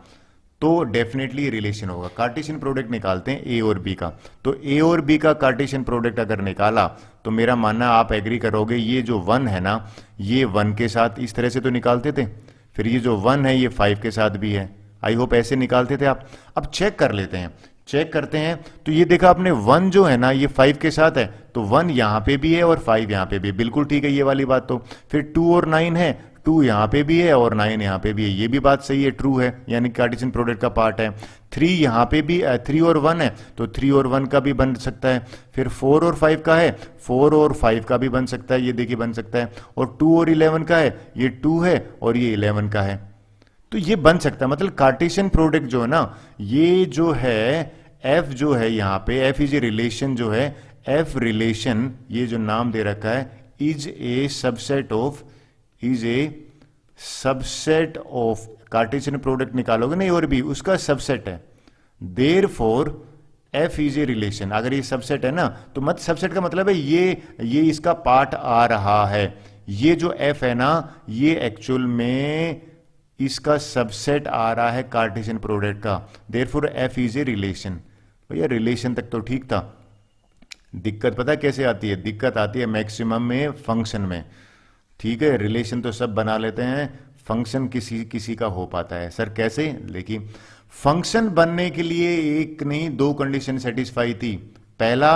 तो डेफिनेटली रिलेशन होगा। कार्टेशियन प्रोडक्ट निकालते हैं ए और बी का, तो ए और बी का कार्टेशियन प्रोडक्ट अगर निकाला तो मेरा मानना आप एग्री करोगे, ये जो 1 है ना, ये 1 के साथ इस तरह से तो निकालते थे, फिर ये जो 1 है ये 5 के साथ भी है। आई होप ऐसे निकालते थे आप। अब चेक कर लेते हैं, चेक करते हैं, तो ये देखा आपने 1 जो है ना ये 5 के साथ है, तो 1 यहां पे भी है और 5 यहां पे भी, बिल्कुल ठीक है ये वाली बात। तो फिर 2 और 9 है, 2 यहां पे भी है और 9 यहां पे भी है, ये भी बात सही है, ट्रू है, यानी कार्टेशियन प्रोडक्ट का पार्ट है। 3 यहां पे भी 3 और 1 है, तो 3 और 1 का भी बन सकता है। फिर 4 और 5 का है, 4 और 5 का भी बन सकता है, ये देखिए बन सकता है। और 2 और 11 का है, ये 2 है और ये 11 का है, तो ये बन सकता है। मतलब कार्टेशियन प्रोडक्ट जो है ना, ये जो है एफ जो है यहाँ पे, एफ इज ए रिलेशन जो है, एफ रिलेशन ये जो नाम दे रखा है, is a subset of, is a subset of, Cartesian product निकालोगे ना ए और बी, उसका सबसेट है। Therefore F is a relation, अगर ये सबसेट है ना तो मत सबसेट का मतलब है ये इसका पार्ट आ रहा है, ये जो एफ है ना ये एक्चुअल में इसका सबसेट आ रहा है कार्टेशियन प्रोडक्ट का, therefore F is a relation. भैया रिलेशन तक तो ठीक था, दिक्कत पता है कैसे आती है? दिक्कत आती है मैक्सिमम में फंक्शन में। ठीक है, रिलेशन तो सब बना लेते हैं, फंक्शन किसी किसी का हो पाता है। सर कैसे? लेकिन फंक्शन बनने के लिए एक नहीं दो कंडीशन सेटिस्फाई थी। पहला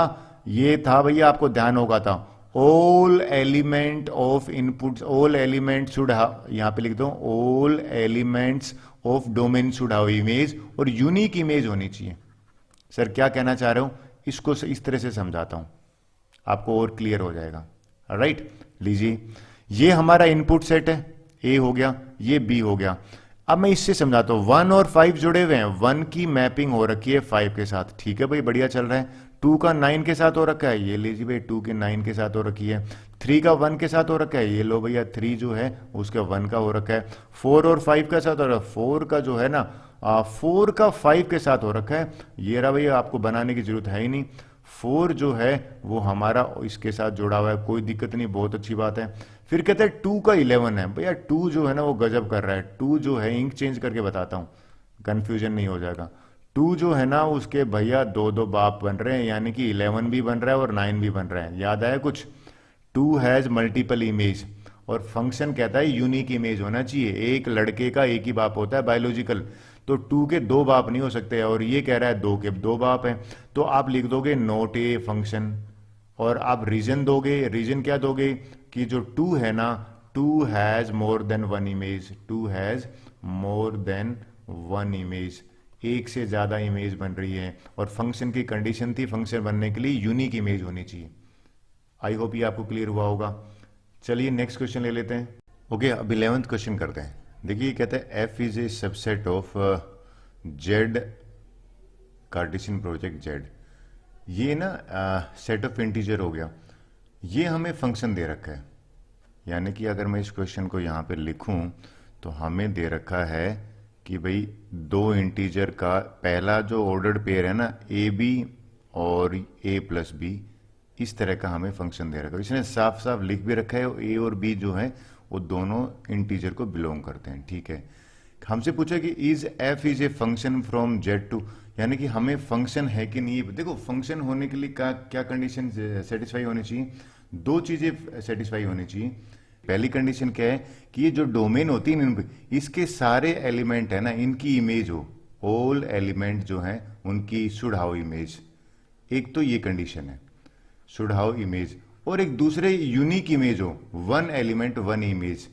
ये था भैया, आपको ध्यान होगा था, all element of input, all element should यहां पे लिख दो, all elements of domain should have image, और यूनिक इमेज होनी चाहिए। सर क्या कहना चाह रहे हो? इसको इस तरह से समझाता हूं, आपको और क्लियर हो जाएगा। राइट, लीजिए ये हमारा इनपुट सेट है, ए हो गया, ये बी हो गया। अब मैं इससे समझाता हूं, 1 और 5 जुड़े हुए हैं, 1 की मैपिंग हो रखी है 5 के साथ, ठीक है भाई, बढ़िया चल रहा है। 2 का 9 के साथ हो रखा है, ये लीजिए भाई 2 के 9 के साथ हो रखी है। 3 का 1 के साथ हो रखा है, ये लो भैया 3 जो है उसका 1 का हो रखा है। 4 और 5 का साथ हो रहा है, 4 का जो है ना 4 का 5 के साथ हो रखा है। ये रहा भैया, आपको बनाने की जरूरत है ही नहीं, 4 जो है वो हमारा इसके साथ जुड़ा हुआ है, कोई दिक्कत नहीं, बहुत अच्छी बात है। फिर कहते हैं 2 का 11 है, भैया 2 जो है ना वो गजब कर रहा है। 2 जो है, इंक चेंज करके बताता हूं, कंफ्यूजन नहीं हो जाएगा। 2 जो है ना उसके भैया दो दो बाप बन रहे हैं, यानी कि 11 भी बन रहा है और 9 भी बन रहा है। याद आया कुछ? 2 हैज मल्टीपल इमेज, और फंक्शन कहता है यूनिक इमेज होना चाहिए। एक लड़के का एक ही बाप होता है बायोलॉजिकल, तो 2 के 2 बाप नहीं हो सकते, और ये कह रहा है 2 के 2 बाप हैं। तो आप लिख दोगे नोट ए फंक्शन, और आप रीजन दोगे। रीजन क्या दोगे? कि जो 2 है ना, 2 has more than 1 image, 2 has more than 1 image, एक से ज्यादा इमेज बन रही है। और फंक्शन की कंडीशन थी फंक्शन बनने के लिए यूनिक इमेज होनी चाहिए। आई होप ये आपको क्लियर हुआ होगा। चलिए नेक्स्ट क्वेश्चन ले लेते हैं। ओके, अब 11th क्वेश्चन करते हैं। देखिए कहते हैं F is A subset of Z Cartesian project Z. ये ना सेट ऑफ इंटीजर हो गया, ये हमें फंक्शन दे रखा है, यानी कि अगर मैं इस क्वेश्चन को यहाँ पे लिखूं तो हमें दे रखा है कि भाई दो इंटीजर का पहला जो ऑर्डर्ड पेयर है ना ए बी और ए प्लस बी, इस तरह का हमें फंक्शन दे रखा है। इसने साफ साफ लिख भी रखा है ए और बी जो है वो दोनों इंटीजर को बिलोंग करते हैं। ठीक है, हमसे पूछा कि is f is a function from Z to, यानी कि हमें फंक्शन है कि नहीं। देखो फंक्शन होने के लिए क्या कंडीशन सेटिस्फाई होनी चाहिए? दो चीजें सेटिस्फाई होनी चाहिए। पहली कंडीशन क्या है कि ये जो डोमेन होती है ना, इसके सारे एलिमेंट है ना इनकी इमेज हो, ऑल एलिमेंट जो है उनकी शुड हैव इमेज। एक तो ये कंडीशन है, शुड हैव इमेज, और एक दूसरे यूनिक इमेज हो, 1 एलिमेंट 1 इमेज।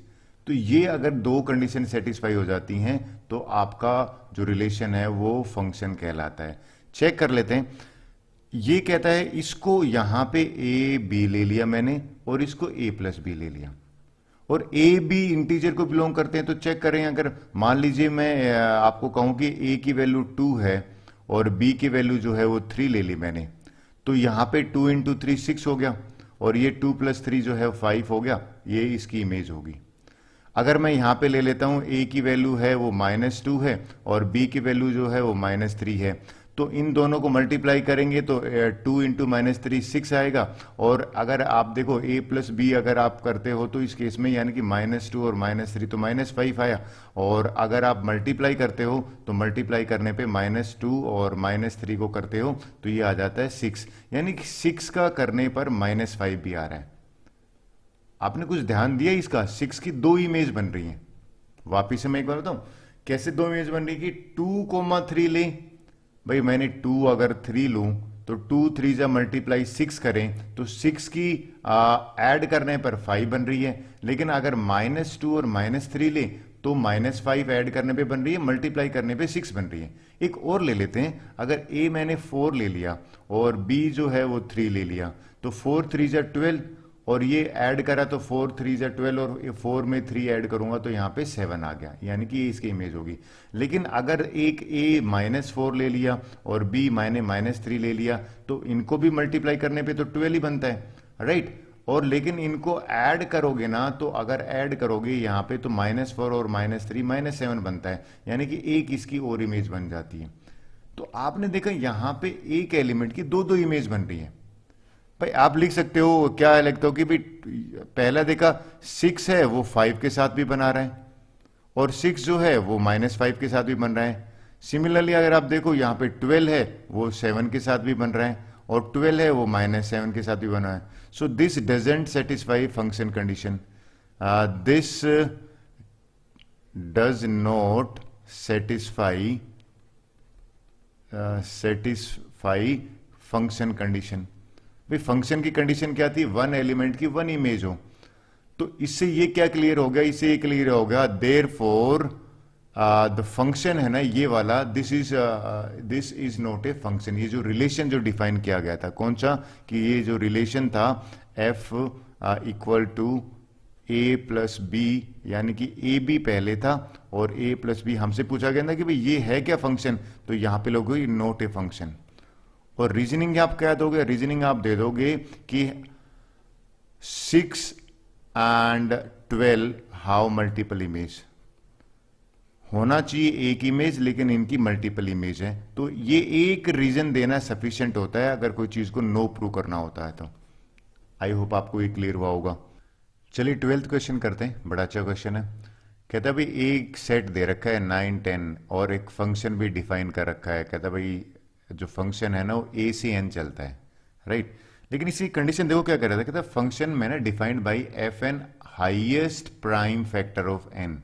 तो ये अगर दो कंडीशन सेटिस्फाई हो जाती हैं तो आपका जो रिलेशन है वो फंक्शन कहलाता है। चेक कर लेते हैं। ये कहता है इसको यहां पे ए बी ले लिया मैंने, और इसको ए प्लस बी ले लिया, और ए बी इंटीजर को बिलोंग करते हैं। तो चेक करें, अगर मान लीजिए मैं आपको कहूं कि ए की वैल्यू 2 है और बी की वैल्यू जो है वो 3 ले ली मैंने, तो यहां पे 2 इंटू 3 6 हो गया, और ये 2 प्लस 3 जो है 5 हो गया, ये इसकी इमेज होगी। अगर मैं यहां पे ले लेता हूं ए की वैल्यू है वो -2 है और बी की वैल्यू जो है वो -3 है, तो इन दोनों को मल्टीप्लाई करेंगे तो 2 इंटू -3 6 आएगा। और अगर आप देखो ए प्लस बी अगर आप करते हो तो इस केस में यानी कि -2 और -3 तो -5 आया, और अगर आप मल्टीप्लाई करते हो तो मल्टीप्लाई करने पे -2 और -3 को करते हो तो ये आ जाता है 6, यानी कि 6 का करने पर -5 भी आ रहा है। आपने कुछ ध्यान दिया इसका? 6 की दो इमेज बन रही है। वापिस से मैं एक बार बताऊं कैसे दो इमेज बन रही है कि 2,3 ले, भाई मैंने 2 अगर 3 लूं तो 2 3 जा मल्टीप्लाई 6 करें तो 6 की ऐड करने पर 5 बन रही है। लेकिन अगर -2 और -3 ले तो -5 ऐड करने पे बन रही है, मल्टीप्लाई करने पे 6 बन रही है। एक और ले लेते हैं, अगर ए मैंने 4 ले लिया और बी जो है वो 3 ले लिया, तो 4 3 जा 12, और ये ऐड करा तो 4 3 जा 12, और 4 में 3 ऐड करूंगा तो यहाँ पे 7 आ गया, यानी कि ये इसकी इमेज होगी। लेकिन अगर एक ए -4 ले लिया और बी मैंने -3 ले लिया तो इनको भी मल्टीप्लाई करने पे तो 12 ही बनता है, राइट। और लेकिन इनको ऐड करोगे ना, तो अगर ऐड करोगे यहाँ पे तो -4 और -3 -7 बनता है, यानी कि एक इसकी और इमेज बन जाती है। तो आपने देखा यहाँ पे एक एलिमेंट की दो दो इमेज बन रही है। भाई आप लिख सकते हो, क्या लिखते हो कि भाई पहला देखा 6 है वो 5 के साथ भी बना रहा है, और 6 जो है वो -5 के साथ भी बन रहा है। सिमिलरली अगर आप देखो यहाँ पे 12 है वो 7 के साथ भी बन रहा है, और 12 है वो -7 के साथ भी बन रहा है। So this doesn't satisfy function condition, this does not satisfy satisfy function condition. भाई फंक्शन की कंडीशन क्या थी, वन एलिमेंट की वन इमेज हो। तो इससे ये क्या क्लियर हो गया, इससे ये क्लियर हो गया देयर फोर द फंक्शन है ना ये वाला, this is not a function. ये जो रिलेशन जो डिफाइन किया गया था कौन सा, कि ये जो रिलेशन था f equal to a plus b, यानी कि ए बी पहले था और ए प्लस बी, हमसे पूछा गया था कि भाई ये है क्या फंक्शन, तो यहां पे लोग नॉट ए फंक्शन। और रीजनिंग आप क्या दोगे, रीजनिंग आप दे दोगे कि 6 एंड 12 हाउ मल्टीपल इमेज, होना चाहिए एक इमेज लेकिन इनकी मल्टीपल इमेज है। तो ये एक रीजन देना सफिशिएंट होता है अगर कोई चीज को नो प्रूव करना होता है। तो आई होप आपको ये क्लियर हुआ होगा। चलिए 12th क्वेश्चन करते हैं, बड़ा अच्छा क्वेश्चन है। कहता है भाई एक सेट दे रखा है 9 10 और एक फंक्शन भी डिफाइन कर रखा है। कहता है भाई जो फंक्शन है ना वो ए से एन चलता है, राइट। लेकिन इसी कंडीशन देखो क्या कर रहा था, कहता है फंक्शन में ना defined by f n highest prime factor of n.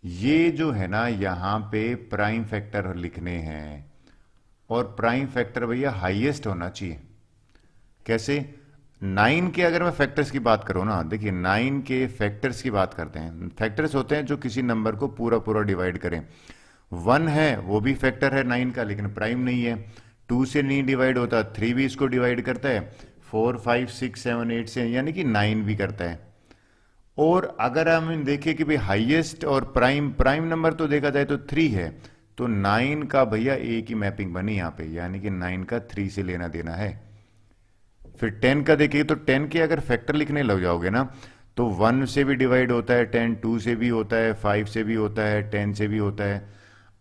ये जो है ना यहां पे प्राइम फैक्टर लिखने हैं, और प्राइम फैक्टर भैया हाईएस्ट होना चाहिए। कैसे, 9 के अगर मैं फैक्टर्स की बात करूं ना, देखिए 9 के फैक्टर्स की बात करते हैं। फैक्टर्स होते हैं जो किसी नंबर को पूरा पूरा डिवाइड करें। 1 है वो भी फैक्टर है 9 का लेकिन प्राइम नहीं है। 2 से नहीं डिवाइड होता, 3 भी इसको डिवाइड करता है, 4 5 6 7 8 से, यानी कि 9 भी करता है। और अगर हम देखें कि भाई हाईएस्ट और प्राइम, प्राइम नंबर तो देखा जाए तो 3 है, तो 9 का भैया ए की मैपिंग बनी यहाँ पे, यानी कि 9 का 3 से लेना देना है। फिर 10 का देखिए तो 10 के अगर फैक्टर लिखने लग जाओगे ना तो 1 से भी डिवाइड होता है 10, 2 से भी होता है, 5 से भी होता है, 10 से भी होता है।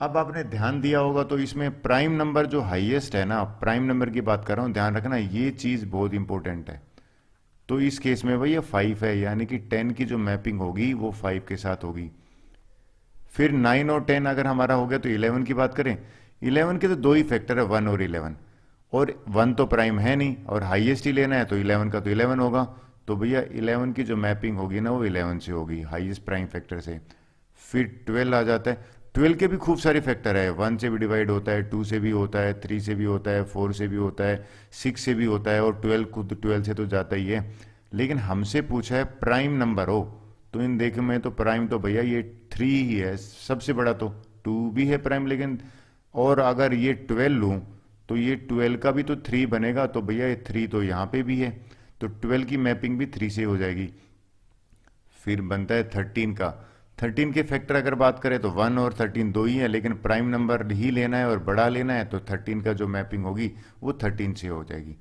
अब आपने ध्यान दिया होगा तो इसमें प्राइम नंबर जो हाईएस्ट है ना, प्राइम नंबर की बात कर रहा हूं, ध्यान रखना ये चीज बहुत इंपॉर्टेंट है। तो इस केस में भैया 5 है, यानी कि 10 की जो मैपिंग होगी वो 5 के साथ होगी। फिर 9 और 10 अगर हमारा हो गया तो 11 की बात करें, 11 के तो दो ही फैक्टर है 1 और 11, और 1 तो प्राइम है नहीं और हाईएस्ट ही लेना है तो 11 का तो 11 होगा। तो भैया 11 की जो मैपिंग होगी ना वो 11 से होगी, हाईएस्ट प्राइम फैक्टर से। फिर 12 आ जाता है, 12 के भी खूब सारे फैक्टर है, 1 से भी डिवाइड होता है, 2 से भी होता है, 3 से भी होता है, 4 से भी होता है, 6 से भी होता है, और 12 खुद 12 से तो जाता ही है। लेकिन हमसे पूछा है प्राइम नंबर हो, तो इन देखे में तो प्राइम तो भैया ये 3 ही है सबसे बड़ा, तो 2 भी है प्राइम, लेकिन और अगर ये 12 लूं तो ये 12 का भी तो 3 बनेगा, तो भैया ये 3 तो यहाँ पे भी है, तो 12 की मैपिंग भी 3 से हो जाएगी। फिर बनता है 13 का, 13 के फैक्टर अगर बात करें तो 1 और 13 दो ही है, लेकिन प्राइम नंबर ही लेना है और बड़ा लेना है, तो 13 का जो मैपिंग होगी वो 13 से हो जाएगी।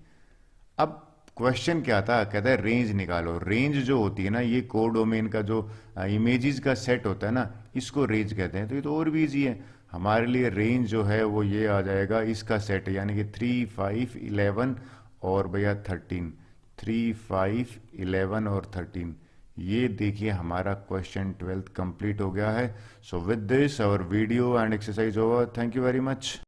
अब क्वेश्चन क्या था, कहता है रेंज निकालो। रेंज जो होती है ना ये कोडोमेन का जो इमेजेस का सेट होता है ना, इसको रेंज कहते हैं। तो ये तो और भी इजी है हमारे लिए। रेंज जो है वो ये आ जाएगा इसका सेट, यानी कि 3 5 11 और भैया 13, 3 5 11 और 13। ये देखिए हमारा क्वेश्चन 12th कंप्लीट हो गया है। So with this our video and exercise over. Thank you very much.